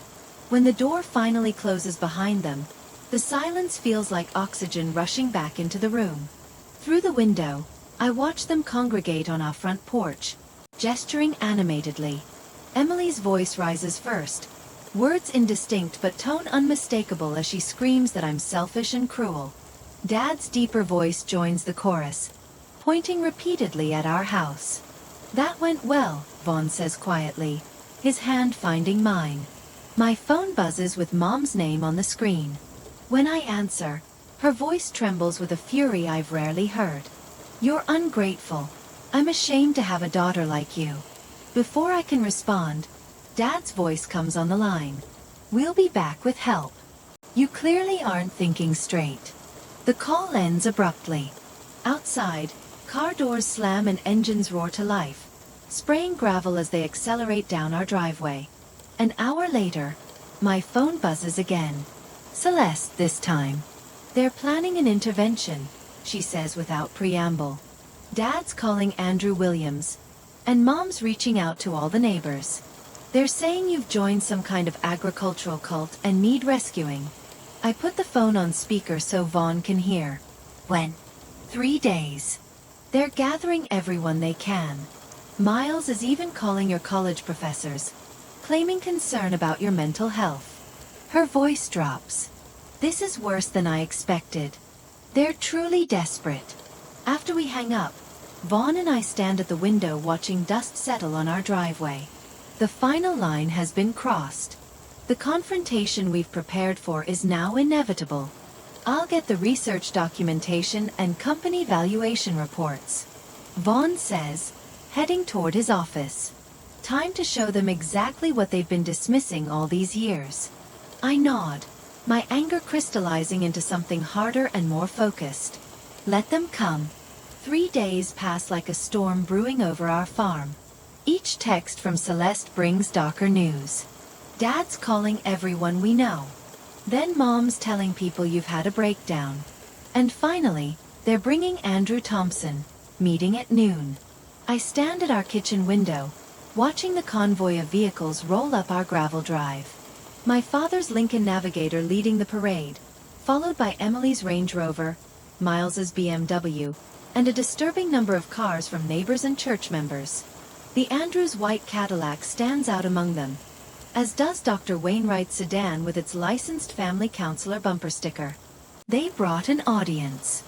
When the door finally closes behind them, the silence feels like oxygen rushing back into the room. Through the window, I watch them congregate on our front porch, gesturing animatedly. Emily's voice rises first, words indistinct but tone unmistakable as she screams that I'm selfish and cruel. Dad's deeper voice joins the chorus, pointing repeatedly at our house. That went well, Vaughn says quietly, his hand finding mine. My phone buzzes with Mom's name on the screen. When I answer, her voice trembles with a fury I've rarely heard. You're ungrateful. I'm ashamed to have a daughter like you. Before I can respond, Dad's voice comes on the line. We'll be back with help. You clearly aren't thinking straight. The call ends abruptly. Outside, car doors slam and engines roar to life, spraying gravel as they accelerate down our driveway. An hour later, my phone buzzes again. Celeste this time. They're planning an intervention, she says without preamble. Dad's calling Andrew Williams, and Mom's reaching out to all the neighbors. They're saying you've joined some kind of agricultural cult and need rescuing. I put the phone on speaker so Vaughn can hear. When? 3 days. They're gathering everyone they can. Miles is even calling your college professors, claiming concern about your mental health. Her voice drops. This is worse than I expected. They're truly desperate. After we hang up, Vaughn and I stand at the window watching dust settle on our driveway. The final line has been crossed. The confrontation we've prepared for is now inevitable. I'll get the research documentation and company valuation reports. Vaughn says, heading toward his office. Time to show them exactly what they've been dismissing all these years. I nod, my anger crystallizing into something harder and more focused. Let them come. 3 days pass like a storm brewing over our farm. Each text from Celeste brings darker news. Dad's calling everyone we know. Then Mom's telling people you've had a breakdown. And finally, they're bringing Andrew Thompson, meeting at noon. I stand at our kitchen window, watching the convoy of vehicles roll up our gravel drive. My father's Lincoln Navigator leading the parade, followed by Emily's Range Rover, Miles's BMW, and a disturbing number of cars from neighbors and church members. The Andrews white Cadillac stands out among them, as does Dr. Wainwright's sedan with its licensed family counselor bumper sticker. They brought an audience.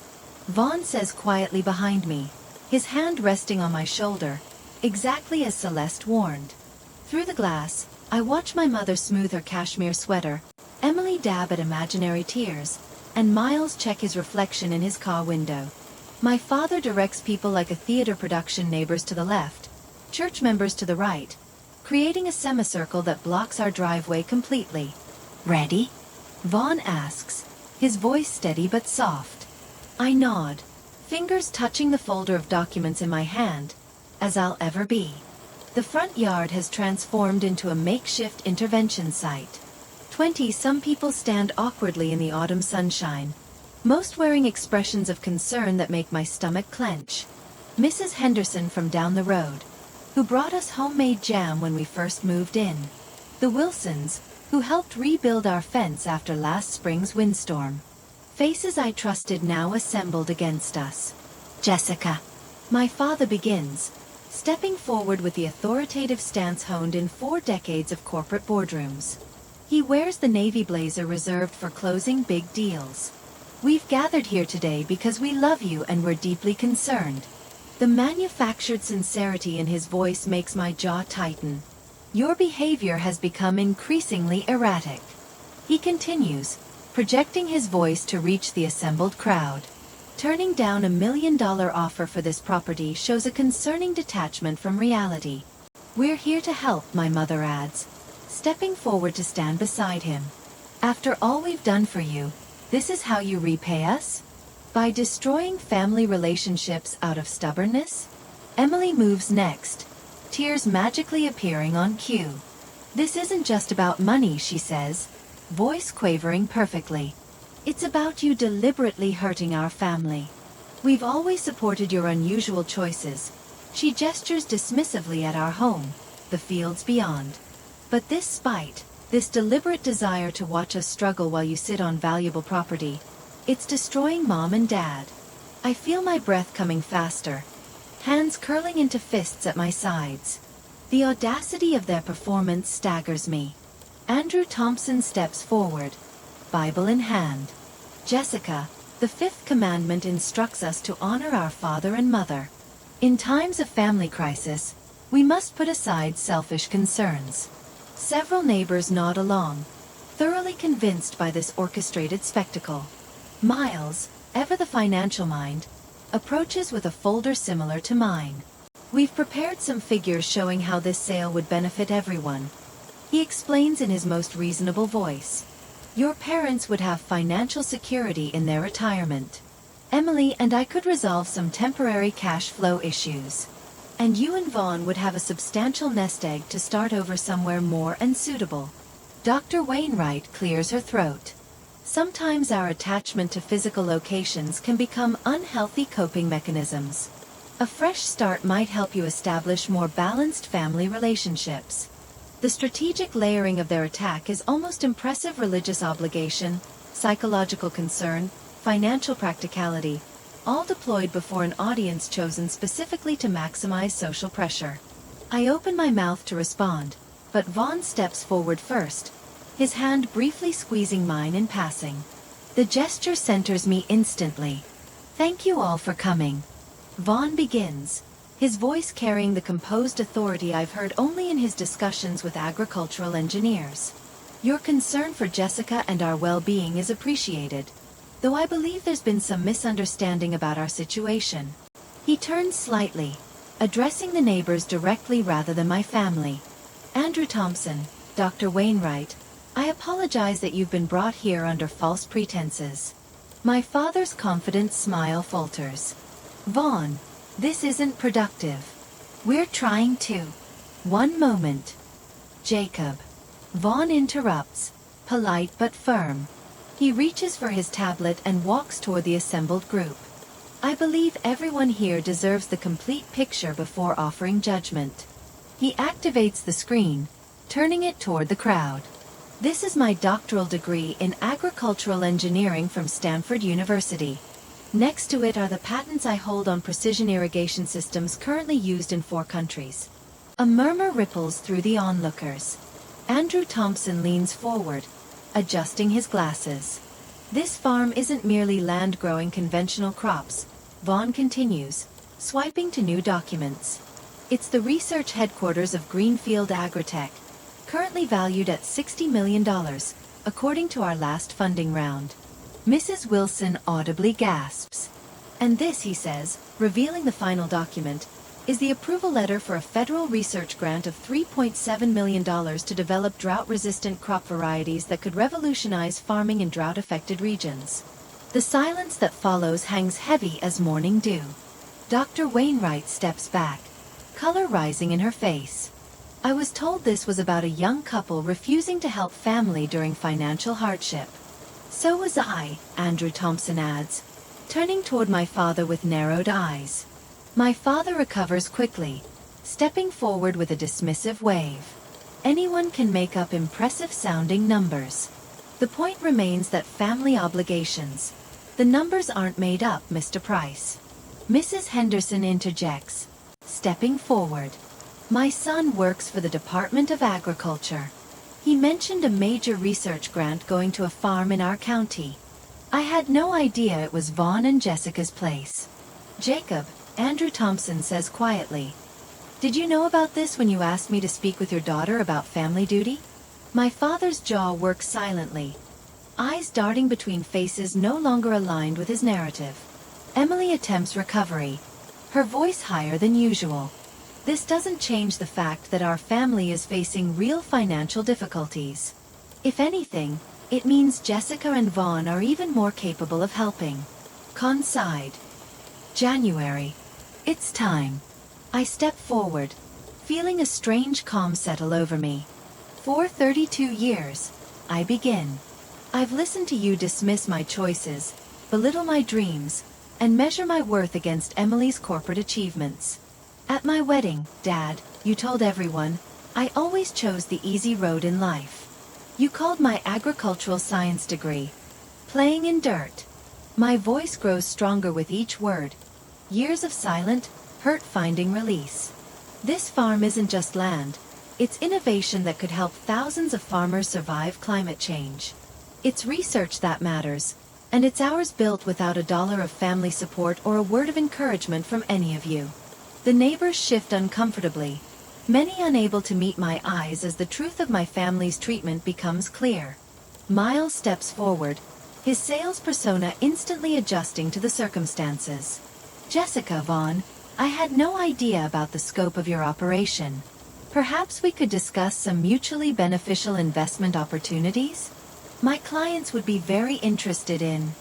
Vaughn says quietly behind me, his hand resting on my shoulder, exactly as Celeste warned. Through the glass, I watch my mother smooth her cashmere sweater, Emily dab at imaginary tears, and Miles check his reflection in his car window. My father directs people like a theater production, neighbors to the left, church members to the right, creating a semicircle that blocks our driveway completely. Ready? Vaughn asks, his voice steady but soft. I nod, fingers touching the folder of documents in my hand, as I'll ever be. The front yard has transformed into a makeshift intervention site. 20-some people stand awkwardly in the autumn sunshine, most wearing expressions of concern that make my stomach clench. Mrs. Henderson from down the road, who brought us homemade jam when we first moved in. The Wilsons, who helped rebuild our fence after last spring's windstorm. Faces I trusted now assembled against us. Jessica. My father begins, stepping forward with the authoritative stance honed in 4 decades of corporate boardrooms. He wears the navy blazer reserved for closing big deals. We've gathered here today because we love you and we're deeply concerned. The manufactured sincerity in his voice makes my jaw tighten. Your behavior has become increasingly erratic. He continues, projecting his voice to reach the assembled crowd. Turning down $1 million offer for this property shows a concerning detachment from reality. We're here to help, my mother adds, stepping forward to stand beside him. After all we've done for you, this is how you repay us? By destroying family relationships out of stubbornness? Emily moves next, tears magically appearing on cue. This isn't just about money, she says, voice quavering perfectly. It's about you deliberately hurting our family. We've always supported your unusual choices. She gestures dismissively at our home, the fields beyond. But this spite, this deliberate desire to watch us struggle while you sit on valuable property, it's destroying Mom and Dad. I feel my breath coming faster, hands curling into fists at my sides. The audacity of their performance staggers me. Andrew Thompson steps forward, Bible in hand. Jessica, the 5th commandment instructs us to honor our father and mother. In times of family crisis, we must put aside selfish concerns. Several neighbors nod along, thoroughly convinced by this orchestrated spectacle. Miles, ever the financial mind, approaches with a folder similar to mine. We've prepared some figures showing how this sale would benefit everyone. He explains in his most reasonable voice. Your parents would have financial security in their retirement. Emily and I could resolve some temporary cash flow issues. And you and Vaughn would have a substantial nest egg to start over somewhere more and suitable. Dr. Wainwright clears her throat. Sometimes our attachment to physical locations can become unhealthy coping mechanisms. A fresh start might help you establish more balanced family relationships. The strategic layering of their attack is almost impressive: religious obligation, psychological concern, financial practicality, all deployed before an audience chosen specifically to maximize social pressure. I open my mouth to respond, but Vaughn steps forward first, his hand briefly squeezing mine in passing. The gesture centers me instantly. Thank you all for coming. Vaughn begins, his voice carrying the composed authority I've heard only in his discussions with agricultural engineers. Your concern for Jessica and our well-being is appreciated, though I believe there's been some misunderstanding about our situation. He turns slightly, addressing the neighbors directly rather than my family. Andrew Thompson, Dr. Wainwright, I apologize that you've been brought here under false pretenses. My father's confident smile falters. Vaughn, this isn't productive. We're trying to. One moment. Jacob. Vaughn interrupts, polite but firm. He reaches for his tablet and walks toward the assembled group. I believe everyone here deserves the complete picture before offering judgment. He activates the screen, turning it toward the crowd. This is my doctoral degree in agricultural engineering from Stanford University. Next to it are the patents I hold on precision irrigation systems currently used in 4 countries. A murmur ripples through the onlookers. Andrew Thompson leans forward, adjusting his glasses. This farm isn't merely land growing conventional crops, Vaughn continues, swiping to new documents. It's the research headquarters of Greenfield Agritech, currently valued at $60 million, according to our last funding round. Mrs. Wilson audibly gasps. And this, he says, revealing the final document, is the approval letter for a federal research grant of $3.7 million to develop drought-resistant crop varieties that could revolutionize farming in drought-affected regions. The silence that follows hangs heavy as morning dew. Dr. Wainwright steps back, color rising in her face. I was told this was about a young couple refusing to help family during financial hardship. So was I, Andrew Thompson adds, turning toward my father with narrowed eyes. My father recovers quickly, stepping forward with a dismissive wave. Anyone can make up impressive-sounding numbers. The point remains that family obligations. The numbers aren't made up, Mr. Price. Mrs. Henderson interjects, stepping forward. My son works for the Department of Agriculture. He mentioned a major research grant going to a farm in our county. I had no idea it was Vaughn and Jessica's place. Jacob, Andrew Thompson says quietly. Did you know about this when you asked me to speak with your daughter about family duty? My father's jaw works silently, eyes darting between faces no longer aligned with his narrative. Emily attempts recovery, her voice higher than usual. This doesn't change the fact that our family is facing real financial difficulties. If anything, it means Jessica and Vaughn are even more capable of helping. Con side. January. It's time. I step forward, feeling a strange calm settle over me. For 32 years, I begin. I've listened to you dismiss my choices, belittle my dreams, and measure my worth against Emily's corporate achievements. At my wedding, Dad, you told everyone, I always chose the easy road in life. You called my agricultural science degree playing in dirt. My voice grows stronger with each word. Years of silent, hurt-finding release. This farm isn't just land. It's innovation that could help thousands of farmers survive climate change. It's research that matters, and it's ours built without a dollar of family support or a word of encouragement from any of you. The neighbors shift uncomfortably, many unable to meet my eyes as the truth of my family's treatment becomes clear. Miles steps forward, his sales persona instantly adjusting to the circumstances. Jessica, Vaughn, I had no idea about the scope of your operation. Perhaps we could discuss some mutually beneficial investment opportunities? My clients would be very interested in...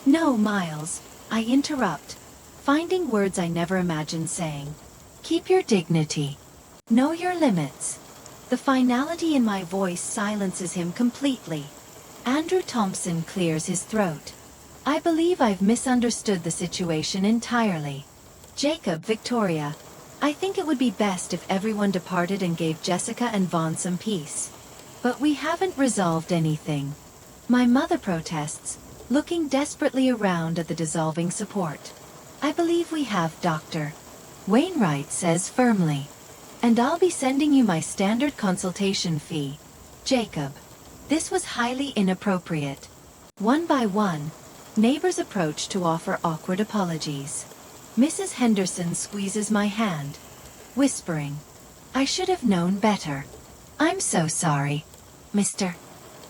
No, Miles, I interrupt, finding words I never imagined saying. Keep your dignity. Know your limits. The finality in my voice silences him completely. Andrew Thompson clears his throat. I believe I've misunderstood the situation entirely. Jacob, Victoria, I think it would be best if everyone departed and gave Jessica and Vaughn some peace. But we haven't resolved anything. My mother protests, looking desperately around at the dissolving support. I believe we have, Dr. Wainwright says firmly. And I'll be sending you my standard consultation fee. Jacob. This was highly inappropriate. One by one, neighbors approach to offer awkward apologies. Mrs. Henderson squeezes my hand, whispering, I should have known better. I'm so sorry. Mr.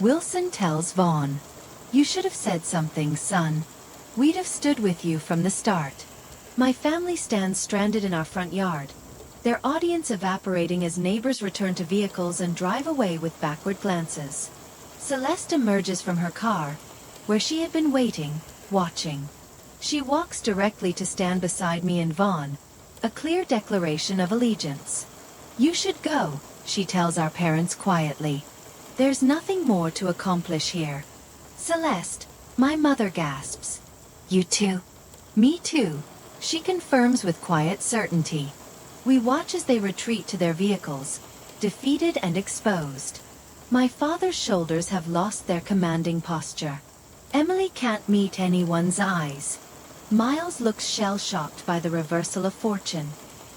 Wilson tells Vaughn. You should have said something, son. We'd have stood with you from the start. My family stands stranded in our front yard, their audience evaporating as neighbors return to vehicles and drive away with backward glances. Celeste emerges from her car, where she had been waiting, watching. She walks directly to stand beside me and Vaughn, a clear declaration of allegiance. You should go, she tells our parents quietly. There's nothing more to accomplish here. Celeste, my mother gasps. You too? Me too, she confirms with quiet certainty. We watch as they retreat to their vehicles, defeated and exposed. My father's shoulders have lost their commanding posture. Emily can't meet anyone's eyes. Miles looks shell-shocked by the reversal of fortune.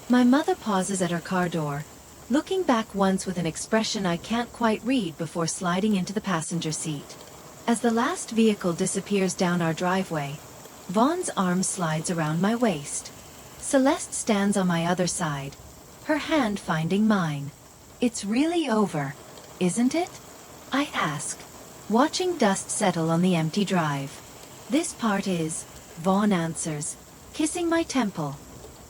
My mother pauses at her car door, looking back once with an expression I can't quite read before sliding into the passenger seat. As the last vehicle disappears down our driveway, Vaughn's arm slides around my waist. Celeste stands on my other side, her hand finding mine. It's really over, isn't it? I ask, watching dust settle on the empty drive. This part is, Vaughn answers, kissing my temple.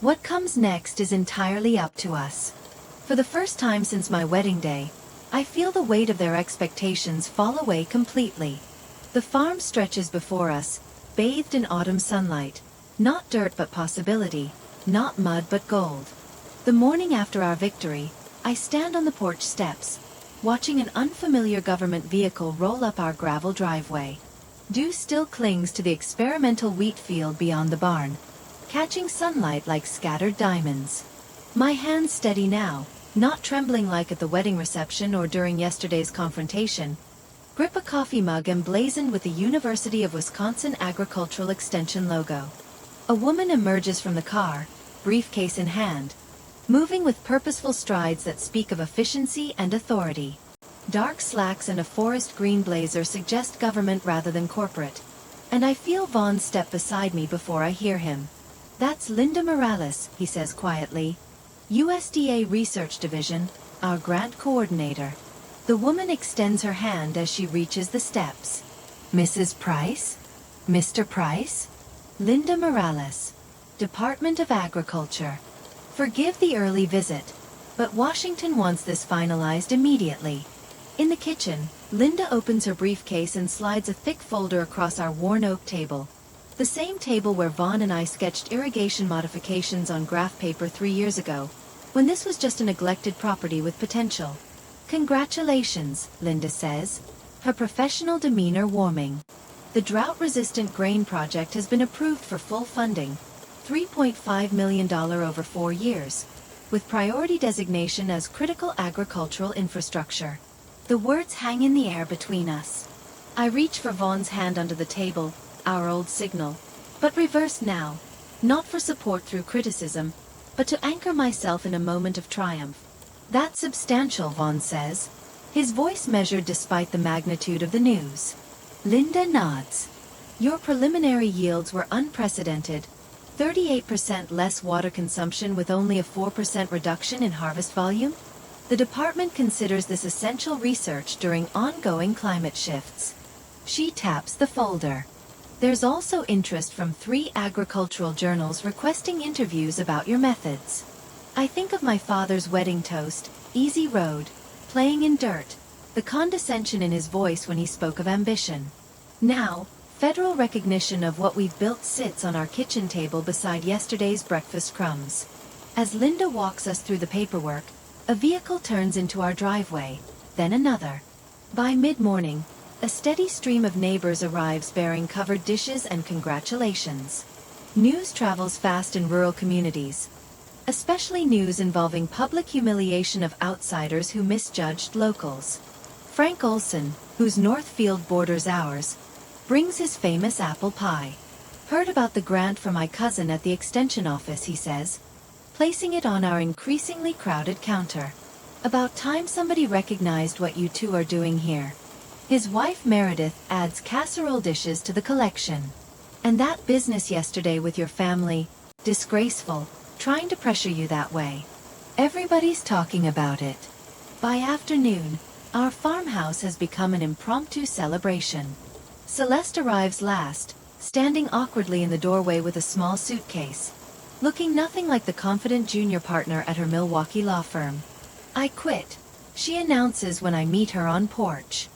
What comes next is entirely up to us. For the first time since my wedding day, I feel the weight of their expectations fall away completely. The farm stretches before us, bathed in autumn sunlight, not dirt but possibility, not mud but gold. The morning after our victory, I stand on the porch steps, watching an unfamiliar government vehicle roll up our gravel driveway. Dew still clings to the experimental wheat field beyond the barn, catching sunlight like scattered diamonds. My hands steady now, not trembling like at the wedding reception or during yesterday's confrontation, grip a coffee mug emblazoned with the University of Wisconsin Agricultural Extension logo. A woman emerges from the car, briefcase in hand, moving with purposeful strides that speak of efficiency and authority. Dark slacks and a forest green blazer suggest government rather than corporate, and I feel Vaughn step beside me before I hear him. That's Linda Morales, he says quietly. USDA Research Division, our grant coordinator. The woman extends her hand as she reaches the steps. Mrs. Price? Mr. Price? Linda Morales, Department of Agriculture. Forgive the early visit, but Washington wants this finalized immediately. In the kitchen, Linda opens her briefcase and slides a thick folder across our worn oak table. The same table where Vaughn and I sketched irrigation modifications on graph paper 3 years ago, when this was just a neglected property with potential. Congratulations, Linda says, her professional demeanor warming. The drought-resistant grain project has been approved for full funding, $3.5 million over 4 years, with priority designation as critical agricultural infrastructure. The words hang in the air between us. I reach for Vaughn's hand under the table, our old signal, but reversed now, not for support through criticism, but to anchor myself in a moment of triumph. That's substantial, Vaughn says, his voice measured despite the magnitude of the news. Linda nods. Your preliminary yields were unprecedented, 38% less water consumption with only a 4% reduction in harvest volume? The department considers this essential research during ongoing climate shifts. She taps the folder. There's also interest from 3 agricultural journals requesting interviews about your methods. I think of my father's wedding toast, easy road, playing in dirt, the condescension in his voice when he spoke of ambition. Now, federal recognition of what we've built sits on our kitchen table beside yesterday's breakfast crumbs. As Linda walks us through the paperwork, a vehicle turns into our driveway, then another. By mid-morning, a steady stream of neighbors arrives bearing covered dishes and congratulations. News travels fast in rural communities, especially news involving public humiliation of outsiders who misjudged locals. Frank Olson, whose Northfield borders ours, brings his famous apple pie. Heard about the grant for my cousin at the extension office, he says, placing it on our increasingly crowded counter. About time somebody recognized what you two are doing here. His wife Meredith adds casserole dishes to the collection. And that business yesterday with your family, disgraceful, trying to pressure you that way. Everybody's talking about it. By afternoon, our farmhouse has become an impromptu celebration. Celeste arrives last, standing awkwardly in the doorway with a small suitcase, looking nothing like the confident junior partner at her Milwaukee law firm. I quit, she announces when I meet her on porch.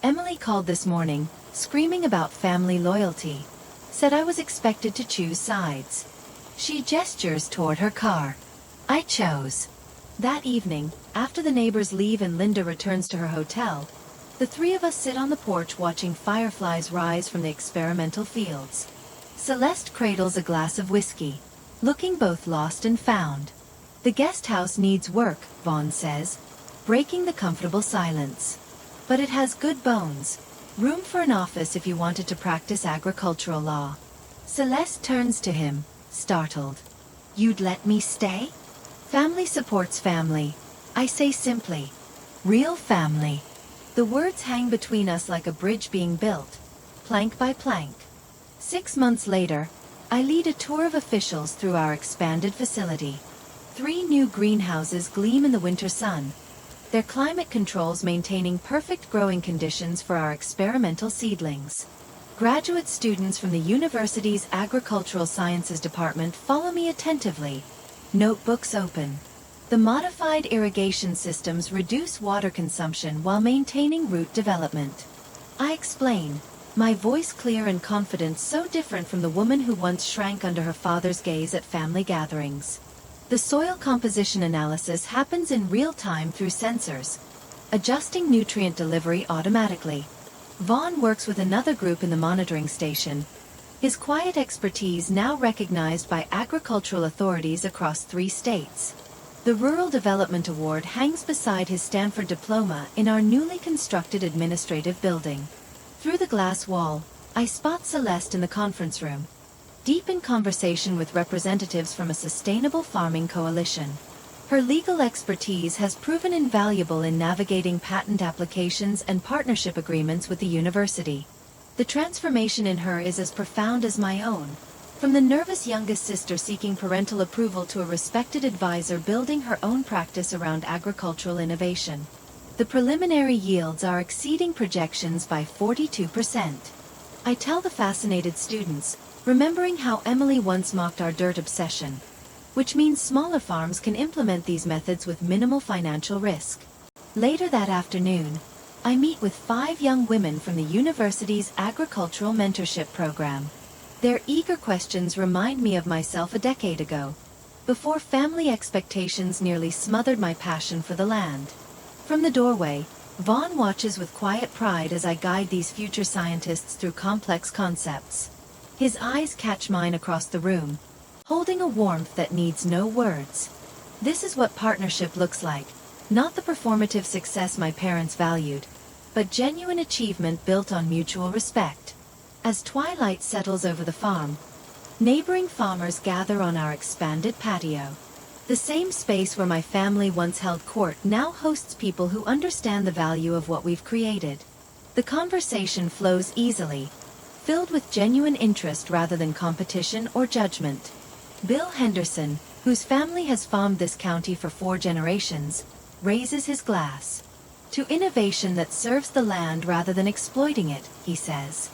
Emily called this morning, screaming about family loyalty. Said I was expected to choose sides. She gestures toward her car. I chose. That evening, after the neighbors leave and Linda returns to her hotel, the three of us sit on the porch watching fireflies rise from the experimental fields. Celeste cradles a glass of whiskey, looking both lost and found. The guest house needs work, Vaughn says, breaking the comfortable silence. But it has good bones. Room for an office if you wanted to practice agricultural law. Celeste turns to him, startled. You'd let me stay? Family supports family. I say simply. Real family. The words hang between us like a bridge being built, plank by plank. 6 months later, I lead a tour of officials through our expanded facility. 3 new greenhouses gleam in the winter sun, their climate controls maintaining perfect growing conditions for our experimental seedlings. Graduate students from the university's Agricultural Sciences Department follow me attentively, notebooks open. The modified irrigation systems reduce water consumption while maintaining root development. I explain, my voice clear and confident, so different from the woman who once shrank under her father's gaze at family gatherings. The soil composition analysis happens in real time through sensors, adjusting nutrient delivery automatically. Vaughn works with another group in the monitoring station, his quiet expertise now recognized by agricultural authorities across 3 states. The Rural Development Award hangs beside his Stanford diploma in our newly constructed administrative building. Through the glass wall, I spot Celeste in the conference room, deep in conversation with representatives from a sustainable farming coalition. Her legal expertise has proven invaluable in navigating patent applications and partnership agreements with the university. The transformation in her is as profound as my own. From the nervous youngest sister seeking parental approval to a respected advisor building her own practice around agricultural innovation. The preliminary yields are exceeding projections by 42%. I tell the fascinated students, remembering how Emily once mocked our dirt obsession, which means smaller farms can implement these methods with minimal financial risk. Later that afternoon, I meet with 5 young women from the university's agricultural mentorship program. Their eager questions remind me of myself a decade ago, before family expectations nearly smothered my passion for the land. From the doorway, Vaughn watches with quiet pride as I guide these future scientists through complex concepts. His eyes catch mine across the room, holding a warmth that needs no words. This is what partnership looks like, not the performative success my parents valued, but genuine achievement built on mutual respect. As twilight settles over the farm, neighboring farmers gather on our expanded patio. The same space where my family once held court now hosts people who understand the value of what we've created. The conversation flows easily, filled with genuine interest rather than competition or judgment. Bill Henderson, whose family has farmed this county for 4 generations, raises his glass. To innovation that serves the land rather than exploiting it, he says.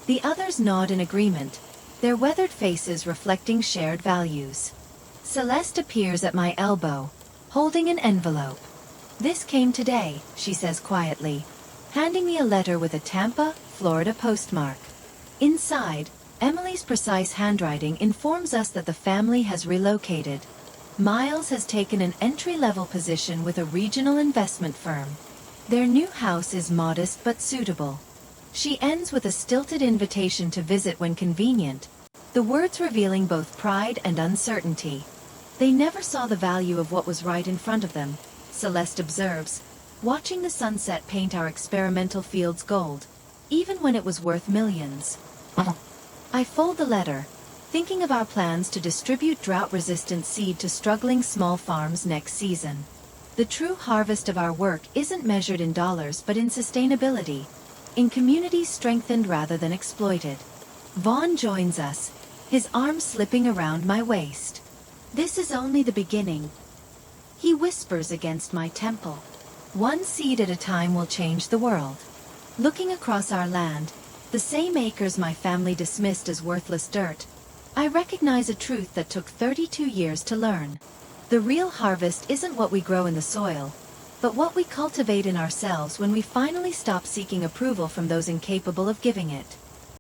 The others nod in agreement, their weathered faces reflecting shared values. Celeste appears at my elbow, holding an envelope. "This came today," she says quietly, handing me a letter with a Tampa, Florida postmark. Inside, Emily's precise handwriting informs us that the family has relocated. Miles has taken an entry-level position with a regional investment firm. Their new house is modest but suitable. She ends with a stilted invitation to visit when convenient, the words revealing both pride and uncertainty. They never saw the value of what was right in front of them, Celeste observes, watching the sunset paint our experimental fields gold, even when it was worth millions. I fold the letter, thinking of our plans to distribute drought-resistant seed to struggling small farms next season. The true harvest of our work isn't measured in dollars but in sustainability, in communities strengthened rather than exploited. Vaughn joins us, his arm slipping around my waist. "This is only the beginning," he whispers against my temple. "One seed at a time will change the world." Looking across our land, the same acres my family dismissed as worthless dirt, I recognize a truth that took 32 years to learn. The real harvest isn't what we grow in the soil, but what we cultivate in ourselves when we finally stop seeking approval from those incapable of giving it.